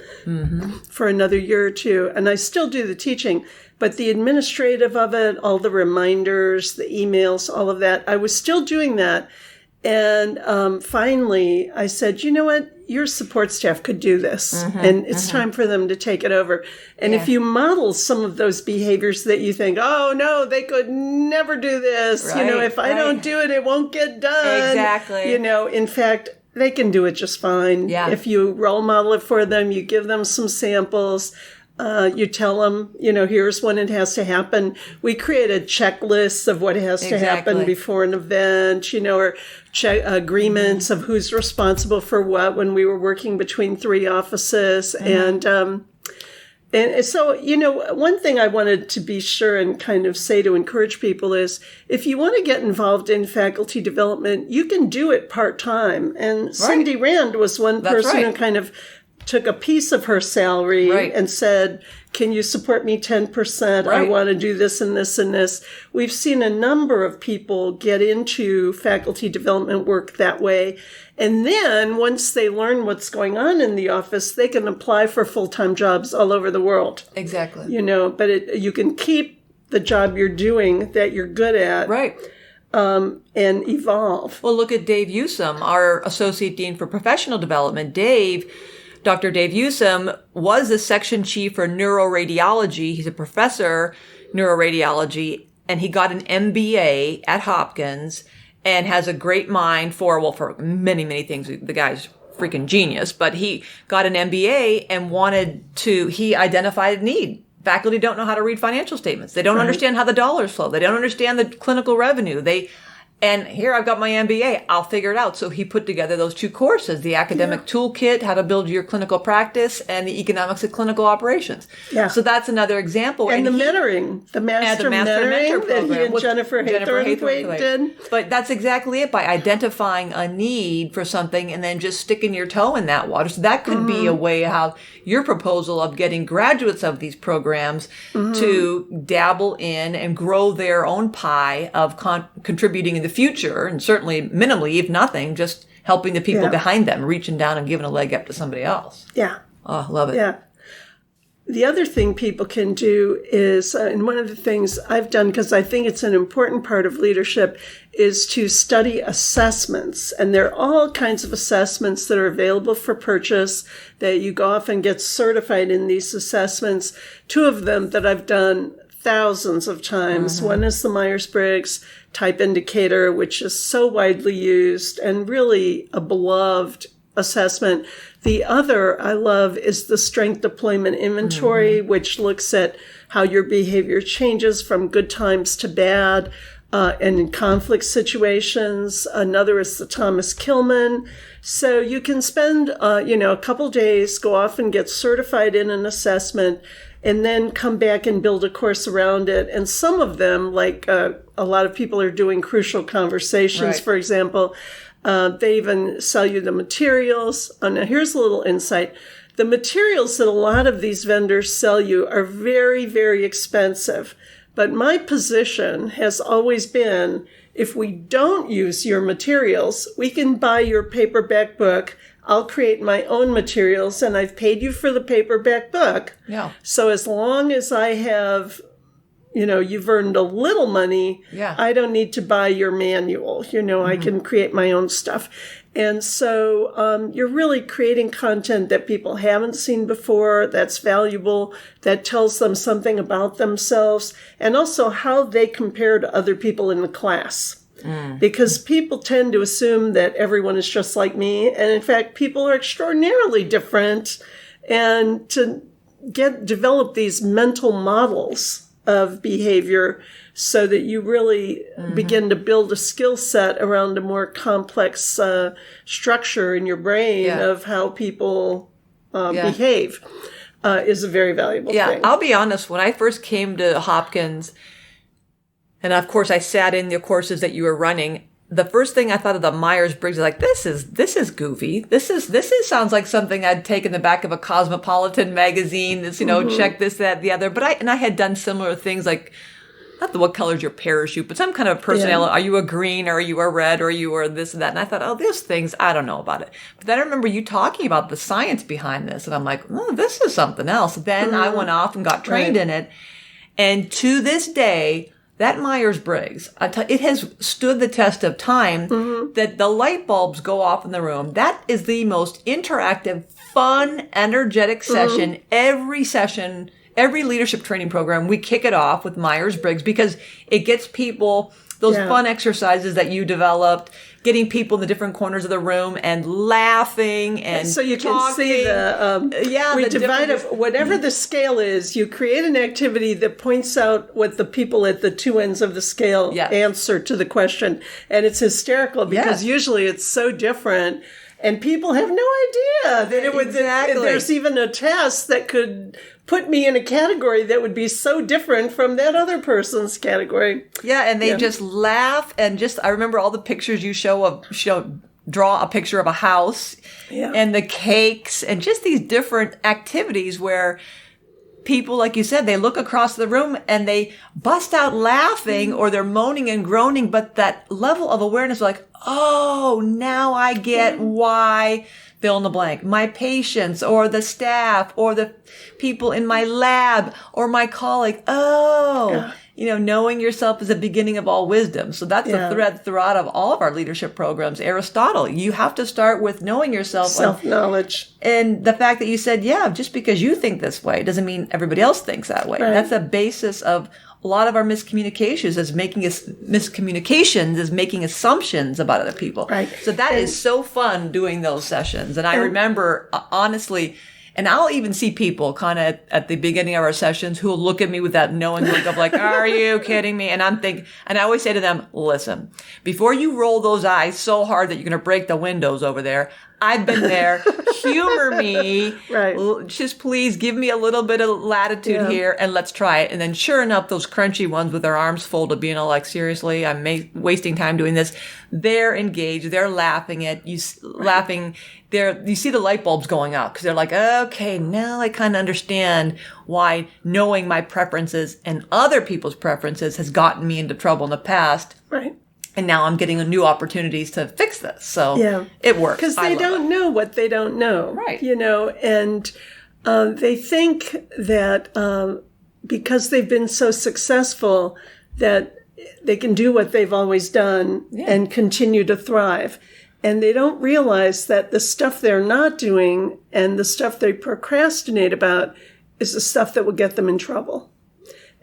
for another year or two. And I still do the teaching, but the administrative of it, all the reminders, the emails, all of that, I was still doing that. And finally, I said, you know what? Your support staff could do this, and it's time for them to take it over. And if you model some of those behaviors that you think, oh, no, they could never do this. Right, if I don't do it, it won't get done. Exactly. In fact, they can do it just fine. Yeah. If you role model it for them, you give them some samples. You tell them, here's when it has to happen. We created checklists of what has to happen before an event, or agreements of who's responsible for what when we were working between 3 offices. And so, one thing I wanted to be sure and kind of say to encourage people is if you want to get involved in faculty development, you can do it part-time. And Cindy Rand was one person who kind of took a piece of her salary and said, can you support me 10%? I want to do this and this and this. We've seen a number of people get into faculty development work that way. And then once they learn what's going on in the office, they can apply for full-time jobs all over the world. Exactly. But you can keep the job you're doing that you're good at. Right. And evolve. Well, look at Dave Usum, our Associate Dean for Professional Development. Dr. Dave Usum was the section chief for neuroradiology. He's a professor neuroradiology, and he got an MBA at Hopkins and has a great mind for many, many things. The guy's freaking genius, but he got an MBA and he identified a need. Faculty don't know how to read financial statements. They don't understand how the dollars flow. They don't understand the clinical revenue. And here I've got my MBA. I'll figure it out. So he put together those 2 courses, the academic toolkit, how to build your clinical practice, and the economics of clinical operations. Yeah. So that's another example. And the mentoring, the master mentoring that he and Jennifer Haythornthwaite did. But that's exactly it, by identifying a need for something and then just sticking your toe in that water. So that could be a way how your proposal of getting graduates of these programs to dabble in and grow their own pie of contributing in the future, and certainly minimally, if nothing, just helping the people behind them, reaching down and giving a leg up to somebody else. Yeah. Oh, love it. Yeah. The other thing people can do is, and one of the things I've done, because I think it's an important part of leadership, is to study assessments. And there are all kinds of assessments that are available for purchase that you go off and get certified in these assessments. 2 of them that I've done thousands of times. One is the Myers-Briggs type indicator, which is so widely used and really a beloved assessment. The other I love is the strength deployment inventory, which looks at how your behavior changes from good times to bad and in conflict situations. Another is the Thomas Kilmann. So you can spend, a couple days, go off and get certified in an assessment, and then come back and build a course around it. And some of them, like a lot of people are doing crucial conversations, for example. They even sell you the materials. Now, here's a little insight. the materials that a lot of these vendors sell you are very, very expensive. But my position has always been, if we don't use your materials, we can buy your paperback book. I'll create my own materials, and I've paid you for the paperback book. Yeah. So as long as I have, you've earned a little money, I don't need to buy your manual. I can create my own stuff. And so you're really creating content that people haven't seen before, that's valuable, that tells them something about themselves, and also how they compare to other people in the class. Because people tend to assume that everyone is just like me, and in fact, people are extraordinarily different. And to develop these mental models of behavior so that you really begin to build a skill set around a more complex structure in your brain of how people behave is a very valuable thing. I'll be honest. When I first came to Hopkins, and of course I sat in the courses that you were running, the first thing I thought of the Myers-Briggs is like, this is goofy. This sounds like something I'd take in the back of a Cosmopolitan magazine. This, check this, that, the other. But I had done similar things like, not what color's your parachute, but some kind of personality. Yeah. Are you a green, or are you a red, or are you a this and that? And I thought, these things, I don't know about it. But then I remember you talking about the science behind this. And I'm like, this is something else. Then I went off and got trained in it. And to this day, that Myers-Briggs, it has stood the test of time that the light bulbs go off in the room. That is the most interactive, fun, energetic session. Every leadership training program, we kick it off with Myers-Briggs because it gets people, those fun exercises that you developed, getting people in the different corners of the room and laughing and so you can see we divide up whatever the scale is. You create an activity that points out what the people at the two ends of the scale answer to the question, and it's hysterical because usually it's so different. And people have no idea that it would. There's even a test that could put me in a category that would be so different from that other person's category. Yeah, and they just laugh and I remember all the pictures you draw a picture of a house and the cakes and just these different activities where people, like you said, they look across the room and they bust out laughing or they're moaning and groaning, but that level of awareness, like, oh, now I get why, fill in the blank, my patients or the staff or the people in my lab or my colleague, knowing yourself is the beginning of all wisdom. So that's the thread throughout of all of our leadership programs. Aristotle, you have to start with knowing yourself. Self-knowledge. And the fact that you said, just because you think this way doesn't mean everybody else thinks that way. Right. That's the basis of a lot of our miscommunications is making assumptions about other people. Right. So that is so fun doing those sessions. And I remember, honestly, and I'll even see people kind of at the beginning of our sessions who will look at me with that knowing look of like, are you kidding me? And I'm thinking, and I always say to them, listen, before you roll those eyes so hard that you're going to break the windows over there, I've been there. Humor me. Right. Just please give me a little bit of latitude here and let's try it. And then sure enough, those crunchy ones with their arms folded being all like, seriously, I'm wasting time doing this. They're engaged. They're laughing at you, laughing. You see the light bulbs going out because they're like, okay, now I kind of understand why knowing my preferences and other people's preferences has gotten me into trouble in the past. Right. And now I'm getting new opportunities to fix this. So it works. Because they don't know what they don't know. Right. And they think that because they've been so successful that they can do what they've always done and continue to thrive. And they don't realize that the stuff they're not doing and the stuff they procrastinate about is the stuff that will get them in trouble.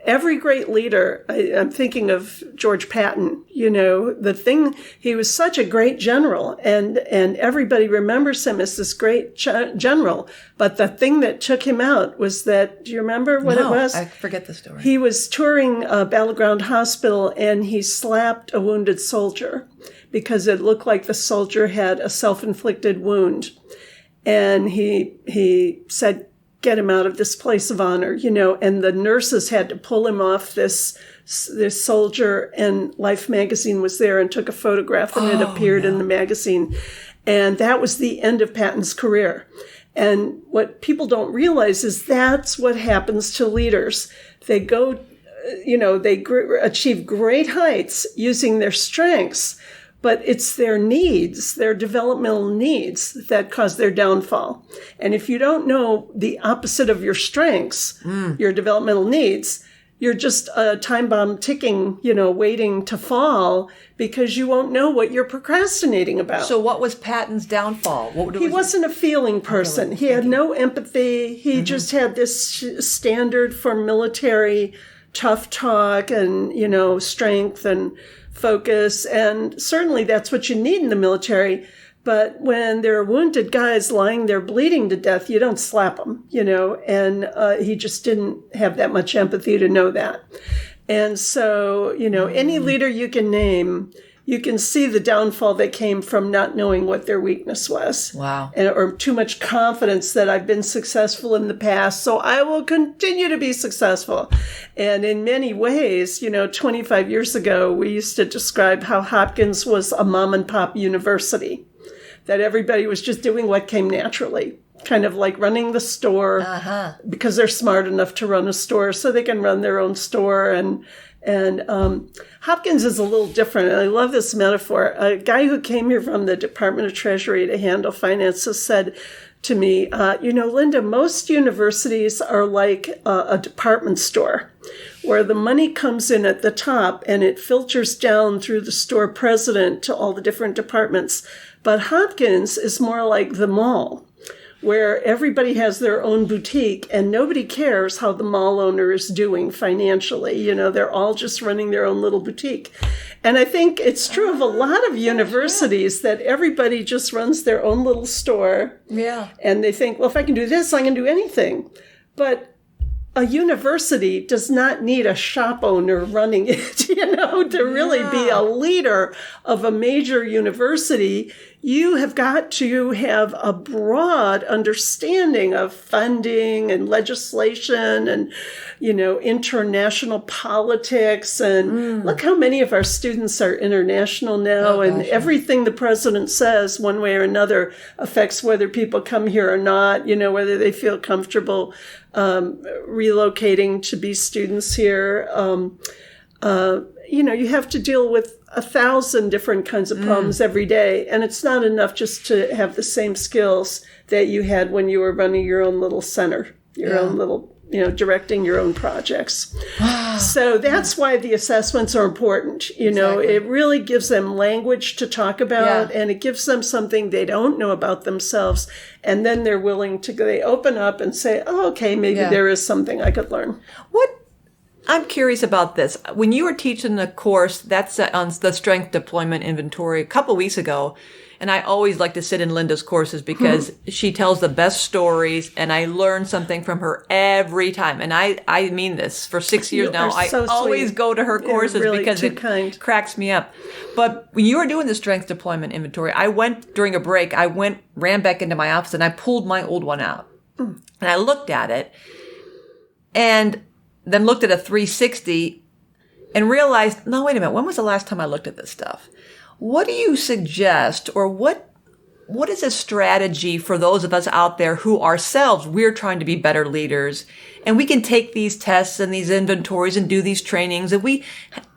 Every great leader, I'm thinking of George Patton, he was such a great general and everybody remembers him as this great general. But the thing that took him out was that, do you remember what it was? I forget the story. He was touring Battleground Hospital and he slapped a wounded soldier because it looked like the soldier had a self-inflicted wound. And he said, get him out of this place of honor, and the nurses had to pull him off this soldier, and Life magazine was there and took a photograph and it appeared in the magazine. And that was the end of Patton's career. And what people don't realize is that's what happens to leaders. They go, they achieve great heights using their strengths, but it's their needs, their developmental needs, that cause their downfall. And if you don't know the opposite of your strengths, your developmental needs, you're just a time bomb ticking, waiting to fall because you won't know what you're procrastinating about. So what was Patton's downfall? He wasn't a feeling person. He had no empathy. He just had this standard for military tough talk and, strength and focus. And certainly that's what you need in the military. But when there are wounded guys lying there bleeding to death, you don't slap them, and he just didn't have that much empathy to know that. And so, any leader you can name, you can see the downfall that came from not knowing what their weakness was. Wow. Or too much confidence that I've been successful in the past, so I will continue to be successful. And in many ways, 25 years ago, we used to describe how Hopkins was a mom and pop university, that everybody was just doing what came naturally, kind of like running the store because they're smart enough to run a store so they can run their own store. And Hopkins is a little different. And I love this metaphor. A guy who came here from the Department of Treasury to handle finances said to me, Linda, most universities are like a department store where the money comes in at the top and it filters down through the store president to all the different departments. But Hopkins is more like the mall, where everybody has their own boutique and nobody cares how the mall owner is doing financially. They're all just running their own little boutique. And I think it's true of a lot of universities that everybody just runs their own little store. Yeah. And they think, well, if I can do this, I can do anything. But a university does not need a shop owner running it, to really be a leader of a major university. You have got to have a broad understanding of funding and legislation and, international politics. And look how many of our students are international now. Everything the president says one way or another affects whether people come here or not, whether they feel comfortable relocating to be students here. You have to deal with 1,000 different kinds of problems every day. And it's not enough just to have the same skills that you had when you were running your own little center, your own little, directing your own projects. So that's why the assessments are important. It really gives them language to talk about, and it gives them something they don't know about themselves. And then they're willing to, they open up and say, oh, okay, maybe there is something I could learn. I'm curious about this. When you were teaching the course, that's on the strength deployment inventory a couple weeks ago, and I always like to sit in Linda's courses because she tells the best stories, and I learn something from her every time. And I mean this. For 6 years now, I always go to her courses because it cracks me up. But when you were doing the strength deployment inventory, I went during a break, ran back into my office, and I pulled my old one out. And I looked at it, and then looked at a 360 and realized, no, wait a minute, when was the last time I looked at this stuff? What do you suggest, or what is a strategy for those of us out there who ourselves, we're trying to be better leaders, and we can take these tests and these inventories and do these trainings, and we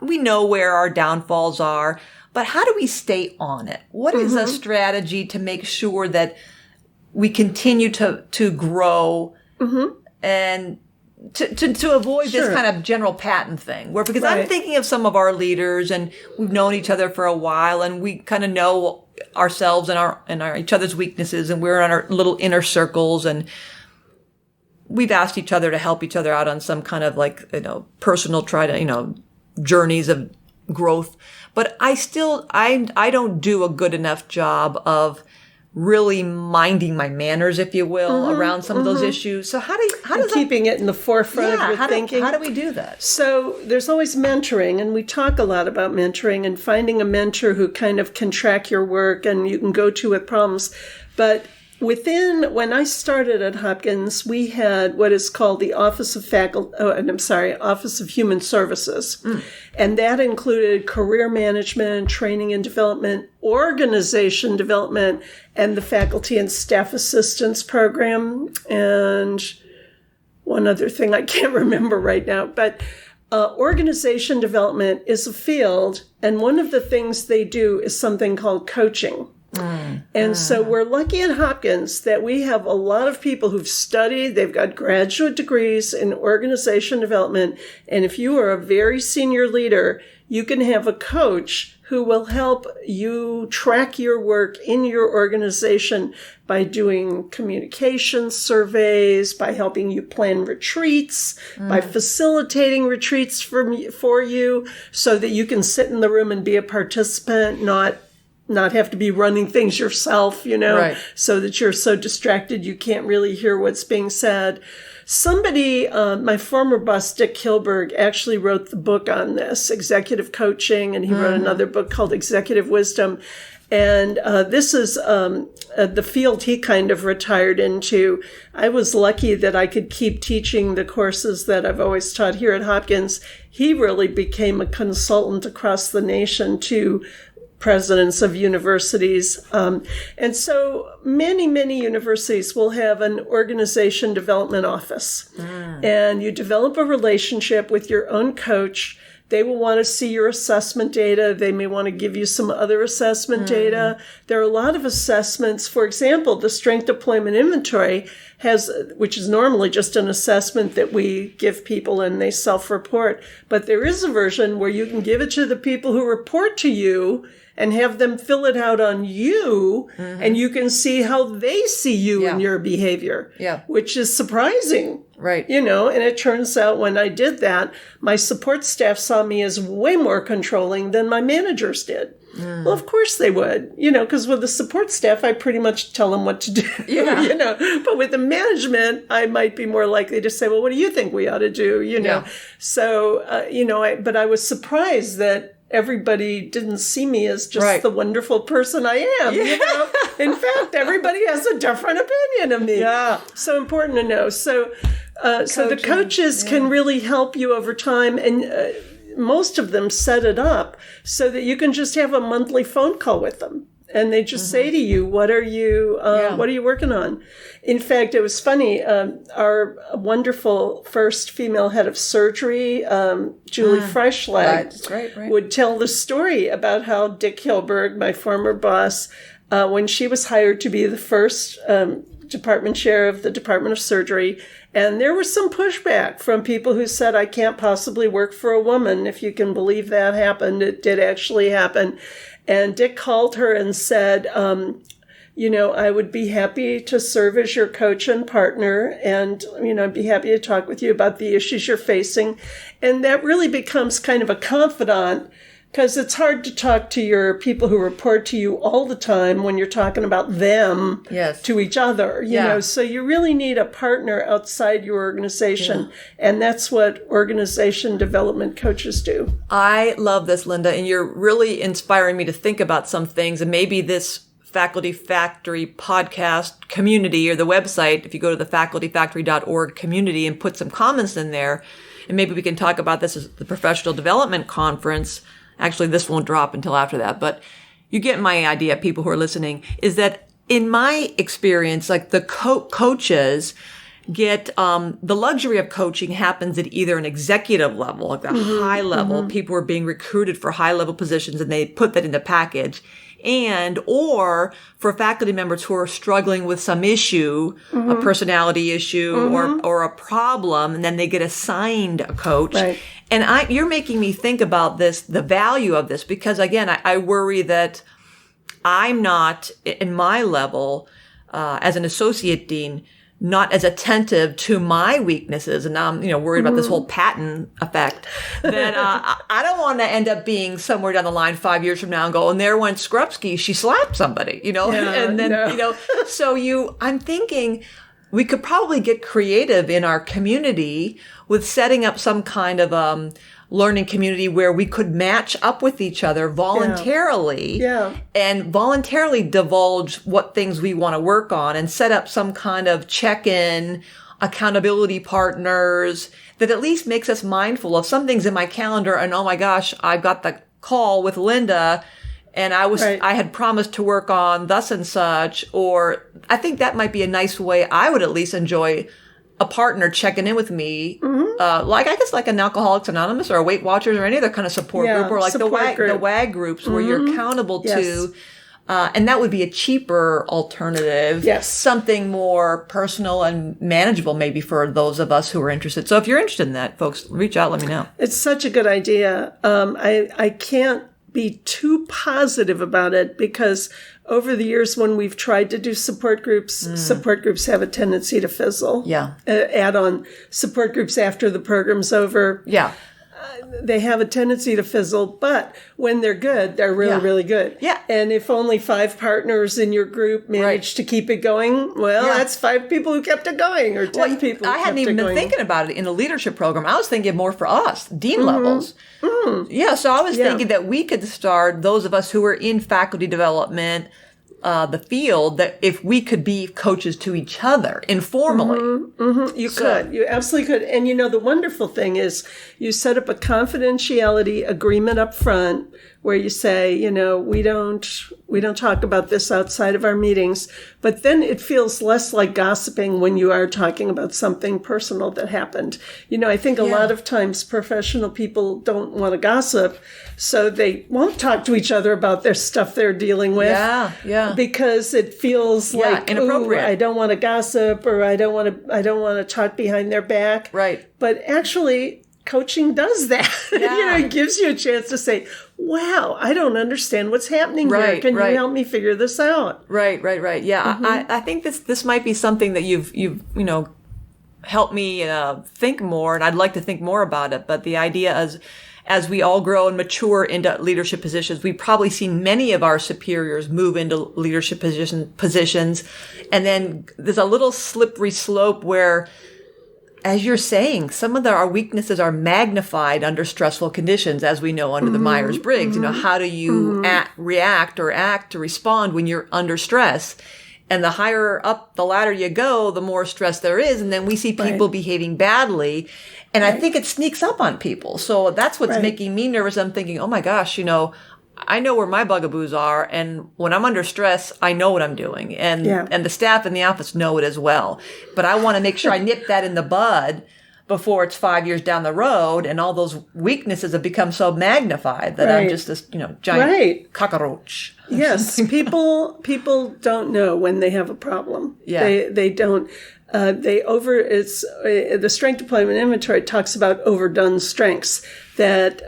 know where our downfalls are, but how do we stay on it? What is a strategy to make sure that we continue to grow and to avoid this kind of general Patton thing, because I'm thinking of some of our leaders, and we've known each other for a while, and we kind of know ourselves and our each other's weaknesses, and we're on our little inner circles, and we've asked each other to help each other out on some kind of personal journeys of growth. But I don't do a good enough job of really minding my manners, if you will, around some of those issues. So how does keeping it in the forefront of your thinking? How do we do that? So there's always mentoring, and we talk a lot about mentoring and finding a mentor who kind of can track your work and you can go to with problems. But when I started at Hopkins, we had what is called the Office of Human Services. And that included career management, training and development, organization development, and the faculty and staff assistance program. And one other thing I can't remember right now, but organization development is a field. And one of the things they do is something called coaching. And so we're lucky at Hopkins that we have a lot of people who've studied, they've got graduate degrees in organization development. And if you are a very senior leader, you can have a coach who will help you track your work in your organization by doing communication surveys, by helping you plan retreats, by facilitating retreats for you so that you can sit in the room and be a participant, not have to be running things yourself, Right. so that you're so distracted you can't really hear what's being said. Somebody, my former boss, Dick Hilberg, actually wrote the book on this, Executive Coaching, and he wrote another book called Executive Wisdom. And this is the field he kind of retired into. I was lucky that I could keep teaching the courses that I've always taught here at Hopkins. He really became a consultant across the nation to presidents of universities. And so many universities will have an organization development office. And you develop a relationship with your own coach. They will want to see your assessment data. They may want to give you some other assessment data. There are a lot of assessments. For example, the Strength Deployment Inventory which is normally just an assessment that we give people and they self-report. But there is a version where you can give it to the people who report to you and have them fill it out on you, and you can see how they see you and your behavior, which is surprising. Right. And it turns out when I did that, my support staff saw me as way more controlling than my managers did. Well, of course they would, because with the support staff, I pretty much tell them what to do, But with the management, I might be more likely to say, well, what do you think we ought to do, So, but I was surprised that everybody didn't see me as just the wonderful person I am, In fact, everybody has a different opinion of me. Yeah. So important to know. So the coaches can really help you over time, and most of them set it up so that you can just have a monthly phone call with them. And they just say to you, what are you working on? In fact, it was funny. Our wonderful first female head of surgery, Julie Freischlag, would tell the story about how Dick Hilberg, my former boss, when she was hired to be the first department chair of the Department of Surgery, and there was some pushback from people who said, I can't possibly work for a woman. If you can believe that happened, it did actually happen. And Dick called her and said, I would be happy to serve as your coach and partner. And, I'd be happy to talk with you about the issues you're facing. And that really becomes kind of a confidant, because it's hard to talk to your people who report to you all the time when you're talking about them to each other, you know. So you really need a partner outside your organization. And that's what organization development coaches do. I love this, Linda, and you're really inspiring me to think about some things. And maybe this Faculty Factory podcast community, or the website, if you go to the facultyfactory.org community and put some comments in there, and maybe we can talk about this as the professional development conference. Actually, this won't drop until after that, but you get my idea, people who are listening, is that in my experience, like the coaches get, the luxury of coaching happens at either an executive level, like the high level, people are being recruited for high level positions and they put that in the package. Or for faculty members who are struggling with some issue, a personality issue or a problem, and then they get assigned a coach. Right. And you're making me think about this, the value of this, because again, I worry that I'm not in my level, as an associate dean, not as attentive to my weaknesses, and now I'm, worried about this whole Patton effect, that I don't want to end up being somewhere down the line 5 years from now and go, and there went Skrupski, she slapped somebody, and then, so I'm thinking we could probably get creative in our community with setting up some kind of learning community where we could match up with each other voluntarily and voluntarily divulge what things we want to work on and set up some kind of check-in, accountability partners that at least makes us mindful of some things in my calendar. And oh my gosh, I've got the call with Linda and I had promised to work on thus and such, or I think that might be a nice way I would at least enjoy a partner checking in with me, like I guess like an Alcoholics Anonymous or a Weight Watchers or any other kind of support group, or like the WAG groups where you're accountable to, and that would be a cheaper alternative. Yes. Something more personal and manageable maybe for those of us who are interested. So if you're interested in that, folks, reach out, let me know. It's such a good idea. I can't be too positive about it because over the years when we've tried to do support groups have a tendency to fizzle. Yeah. Add on support groups after the program's over. Yeah. They have a tendency to fizzle, but when they're good, they're really, really good. Yeah. And if only 5 partners in your group manage to keep it going, well, that's 5 people who kept it going, or 10 people who I hadn't even been thinking about it in the leadership program. I was thinking more for us, dean levels. Yeah, so I was thinking that we could start, those of us who are in faculty development, the field, that if we could be coaches to each other informally. You could. You absolutely could. And the wonderful thing is you set up a confidentiality agreement up front where you say, we don't talk about this outside of our meetings, but then it feels less like gossiping when you are talking about something personal that happened. I think a lot of times professional people don't want to gossip, so they won't talk to each other about their stuff they're dealing with. Because it feels like inappropriate. I don't want to gossip, or I don't want to talk behind their back. Right. But actually, coaching does that. It gives you a chance to say, wow, I don't understand what's happening here. Can you help me figure this out? Right. Yeah. I think this might be something that you've helped me think more, and I'd like to think more about it. But the idea is, as we all grow and mature into leadership positions, we've probably seen many of our superiors move into leadership positions. And then there's a little slippery slope where, as you're saying, some of our weaknesses are magnified under stressful conditions, as we know under the Myers-Briggs. How do you react or act to respond when you're under stress? And the higher up the ladder you go, the more stress there is. And then we see people behaving badly. And I think it sneaks up on people. So that's what's making me nervous. I'm thinking, oh my gosh, I know where my bugaboos are. And when I'm under stress, I know what I'm doing. And the staff in the office know it as well. But I want to make sure I nip that in the bud before it's 5 years down the road and all those weaknesses have become so magnified that I'm just this, giant cockroach. Yes, people don't know when they have a problem. Yeah. They don't. The strength deployment inventory talks about overdone strengths, that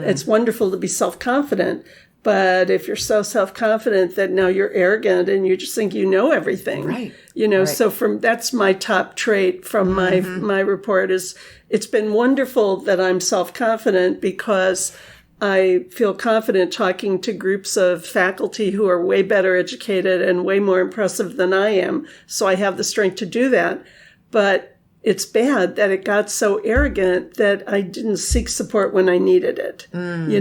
it's wonderful to be self-confident, but if you're so self-confident that now you're arrogant and you just think you know everything, so that's my top trait from my report is it's been wonderful that I'm self-confident because I feel confident talking to groups of faculty who are way better educated and way more impressive than I am. So I have the strength to do that. But it's bad that it got so arrogant that I didn't seek support when I needed it, and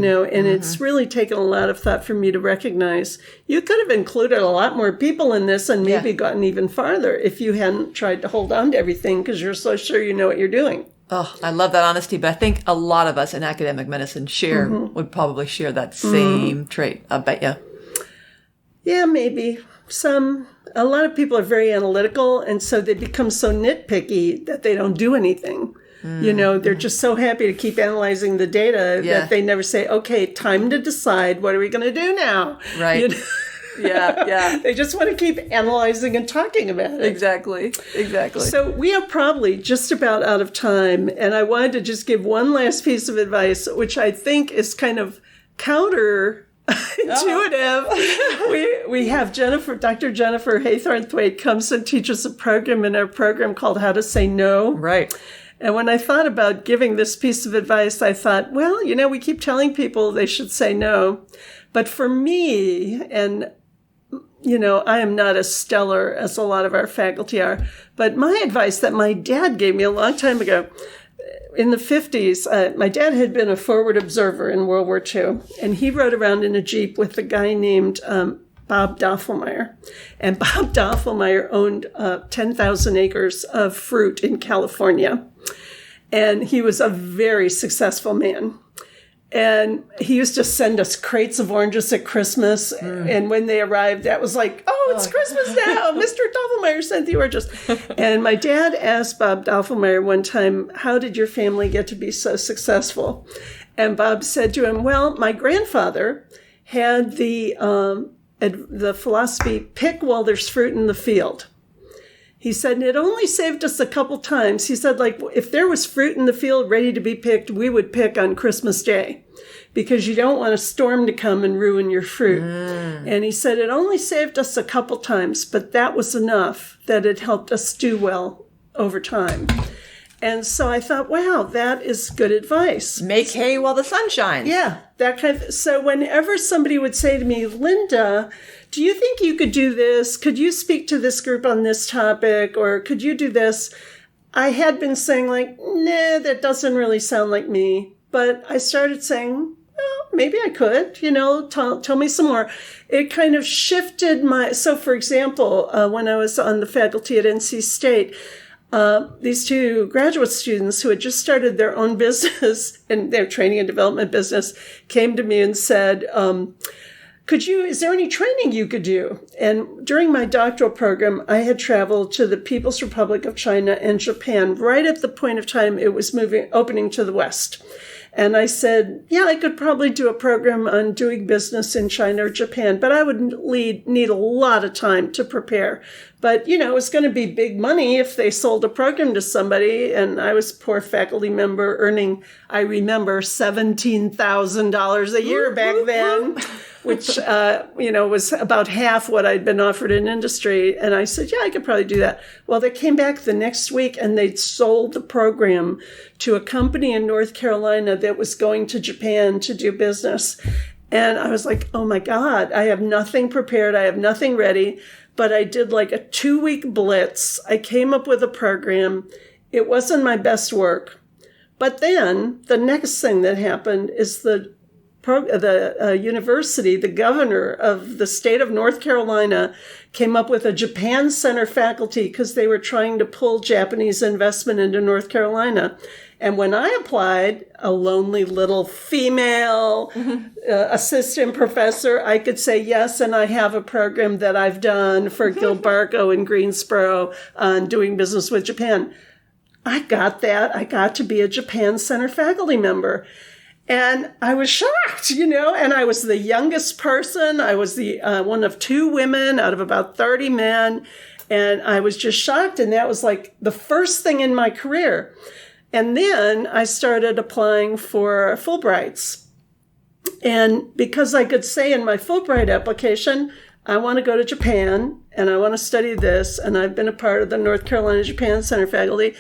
it's really taken a lot of thought for me to recognize you could have included a lot more people in this and maybe gotten even farther if you hadn't tried to hold on to everything because you're so sure you know what you're doing. Oh, I love that honesty, but I think a lot of us in academic medicine would probably share that same trait. I bet you. Yeah, maybe. A lot of people are very analytical, and so they become so nitpicky that they don't do anything. They're just so happy to keep analyzing the data that they never say, okay, time to decide, what are we going to do now? Right. Yeah. They just want to keep analyzing and talking about it. Exactly. So we are probably just about out of time, and I wanted to just give one last piece of advice, which I think is kind of counterintuitive. We have Dr. Jennifer Haythornthwaite comes and teaches a program in our program called How to Say No. Right. And when I thought about giving this piece of advice, I thought, well, we keep telling people they should say no. But for me, and I am not as stellar as a lot of our faculty are, but my advice that my dad gave me a long time ago, in the 50s, my dad had been a forward observer in World War II, and he rode around in a Jeep with a guy named Bob Doffelmeyer. And Bob Doffelmeyer owned 10,000 acres of fruit in California. And he was a very successful man. And he used to send us crates of oranges at Christmas. And when they arrived, that was like, oh, it's Christmas now. Mr. Doffelmeyer sent the oranges. And my dad asked Bob Doffelmeyer one time, how did your family get to be so successful? And Bob said to him, well, my grandfather had the philosophy, pick while there's fruit in the field. He said, and it only saved us a couple times. He said, like, if there was fruit in the field ready to be picked, we would pick on Christmas Day because you don't want a storm to come and ruin your fruit. And he said, it only saved us a couple times, but that was enough that it helped us do well over time. And so I thought, wow, that is good advice. Make hay while the sun shines. Yeah, that kind of. So whenever somebody would say to me, Linda, do you think you could do this? Could you speak to this group on this topic? Or could you do this? I had been saying like, nah, that doesn't really sound like me. But I started saying, well, maybe I could, tell me some more. It kind of shifted so for example, when I was on the faculty at NC State, these two graduate students who had just started their own business and their training and development business came to me and said, is there any training you could do? And during my doctoral program, I had traveled to the People's Republic of China and Japan right at the point of time it was opening to the West. And I said, yeah, I could probably do a program on doing business in China or Japan, but I would need a lot of time to prepare. But, it was going to be big money if they sold a program to somebody. And I was a poor faculty member earning, I remember, $17,000 a year back then, which, was about half what I'd been offered in industry. And I said, yeah, I could probably do that. Well, they came back the next week and they'd sold the program to a company in North Carolina that was going to Japan to do business. And I was like, oh my God, I have nothing prepared. I have nothing ready. But I did like a 2-week blitz. I came up with a program. It wasn't my best work. But then the next thing that happened is the university, the governor of the state of North Carolina, came up with a Japan Center faculty because they were trying to pull Japanese investment into North Carolina. And when I applied, a lonely little female assistant professor, I could say yes, and I have a program that I've done for Gilbarco in Greensboro on doing business with Japan. I got that. I got to be a Japan Center faculty member. And I was shocked, and I was the youngest person. I was the one of 2 women out of about 30 men. And I was just shocked. And that was like the first thing in my career. And then I started applying for Fulbrights. And because I could say in my Fulbright application, I want to go to Japan and I want to study this. And I've been a part of the North Carolina Japan Center faculty.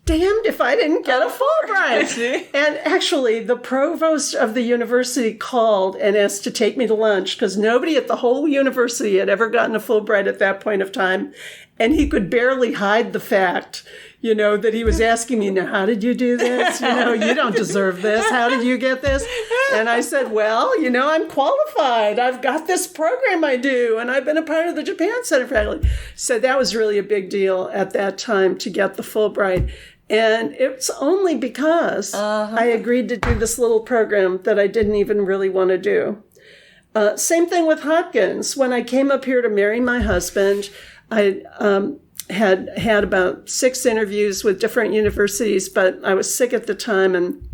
Damned if I didn't get a Fulbright. And actually, the provost of the university called and asked to take me to lunch because nobody at the whole university had ever gotten a Fulbright at that point of time. And he could barely hide the fact, that he was asking me, now, how did you do this? You don't deserve this. How did you get this? And I said, well, I'm qualified. I've got this program I do, and I've been a part of the Japan Center faculty. So that was really a big deal at that time to get the Fulbright. And it's only because I agreed to do this little program that I didn't even really want to do. Same thing with Hopkins. When I came up here to marry my husband, I had about 6 interviews with different universities, but I was sick at the time and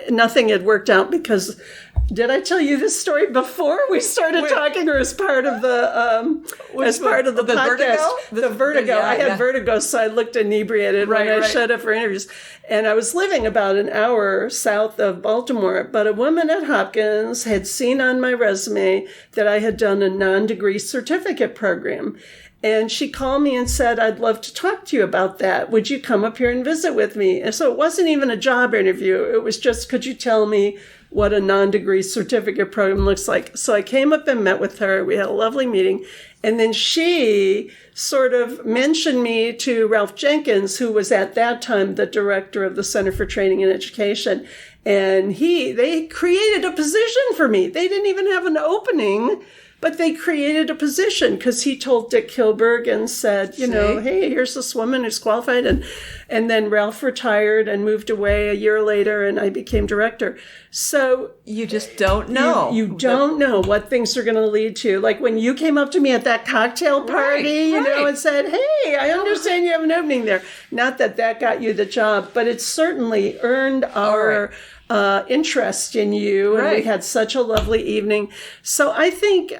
nothing had worked out because, did I tell you this story before we started talking or as part of the podcast? Vertigo? The vertigo. Yeah, I had vertigo, so I looked inebriated when I showed up for interviews. And I was living about an hour south of Baltimore, but a woman at Hopkins had seen on my resume that I had done a non-degree certificate program. And she called me and said, I'd love to talk to you about that. Would you come up here and visit with me? And so it wasn't even a job interview. It was just, could you tell me what a non-degree certificate program looks like. So I came up and met with her. We had a lovely meeting. And then she sort of mentioned me to Ralph Jenkins, who was at that time the director of the Center for Training and Education. And they created a position for me. They didn't even have an opening, but they created a position because he told Dick Kilberg and said, hey, here's this woman who's qualified. And then Ralph retired and moved away a year later, and I became director. So you just don't know. You don't know what things are going to lead to. Like when you came up to me at that cocktail party, and said, hey, I understand you have an opening there. Not that got you the job, but it certainly earned our interest in you. And we had such a lovely evening. So I think,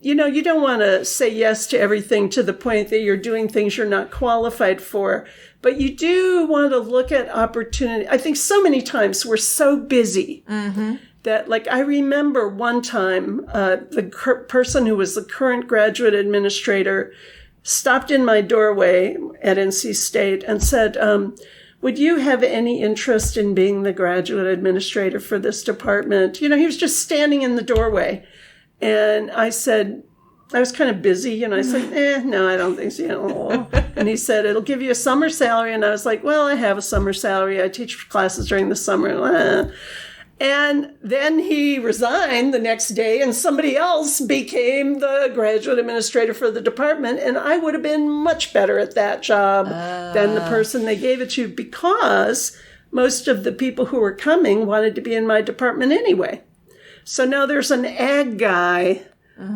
you don't want to say yes to everything to the point that you're doing things you're not qualified for. But you do want to look at opportunity. I think so many times we're so busy that, like, I remember one time the person who was the current graduate administrator stopped in my doorway at NC State and said, would you have any interest in being the graduate administrator for this department? He was just standing in the doorway. And I said, I was kind of busy, I said, no, I don't think so. And he said, it'll give you a summer salary. And I was like, well, I have a summer salary. I teach classes during the summer. And then he resigned the next day, and somebody else became the graduate administrator for the department. And I would have been much better at that job than the person they gave it to, because most of the people who were coming wanted to be in my department anyway. So now there's an ag guy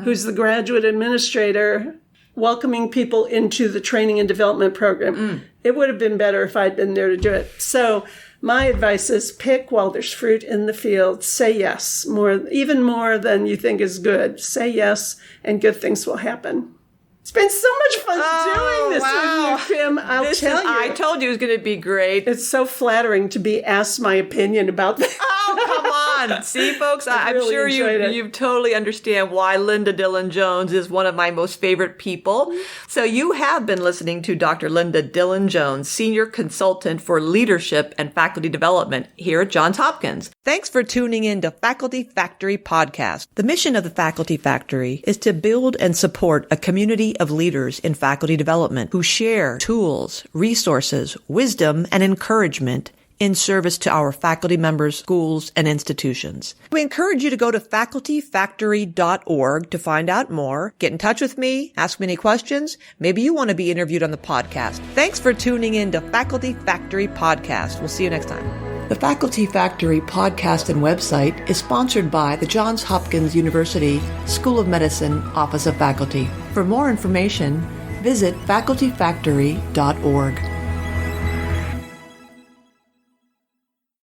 who's the graduate administrator welcoming people into the training and development program. It would have been better if I'd been there to do it. So my advice is pick while there's fruit in the field. Say yes, even more than you think is good. Say yes, and good things will happen. It's been so much fun doing this with you, Kim. I'll tell you. I told you it was going to be great. It's so flattering to be asked my opinion about this. Oh, come on. See, folks, I'm really sure you totally understand why Linda Dillon Jones is one of my most favorite people. So you have been listening to Dr. Linda Dillon Jones, Senior Consultant for Leadership and Faculty Development here at Johns Hopkins. Thanks for tuning in to Faculty Factory Podcast. The mission of the Faculty Factory is to build and support a community of leaders in faculty development who share tools, resources, wisdom, and encouragement in service to our faculty members, schools, and institutions. We encourage you to go to facultyfactory.org to find out more. Get in touch with me, ask me any questions. Maybe you want to be interviewed on the podcast. Thanks for tuning in to Faculty Factory Podcast. We'll see you next time. The Faculty Factory podcast and website is sponsored by the Johns Hopkins University School of Medicine Office of Faculty. For more information, visit facultyfactory.org.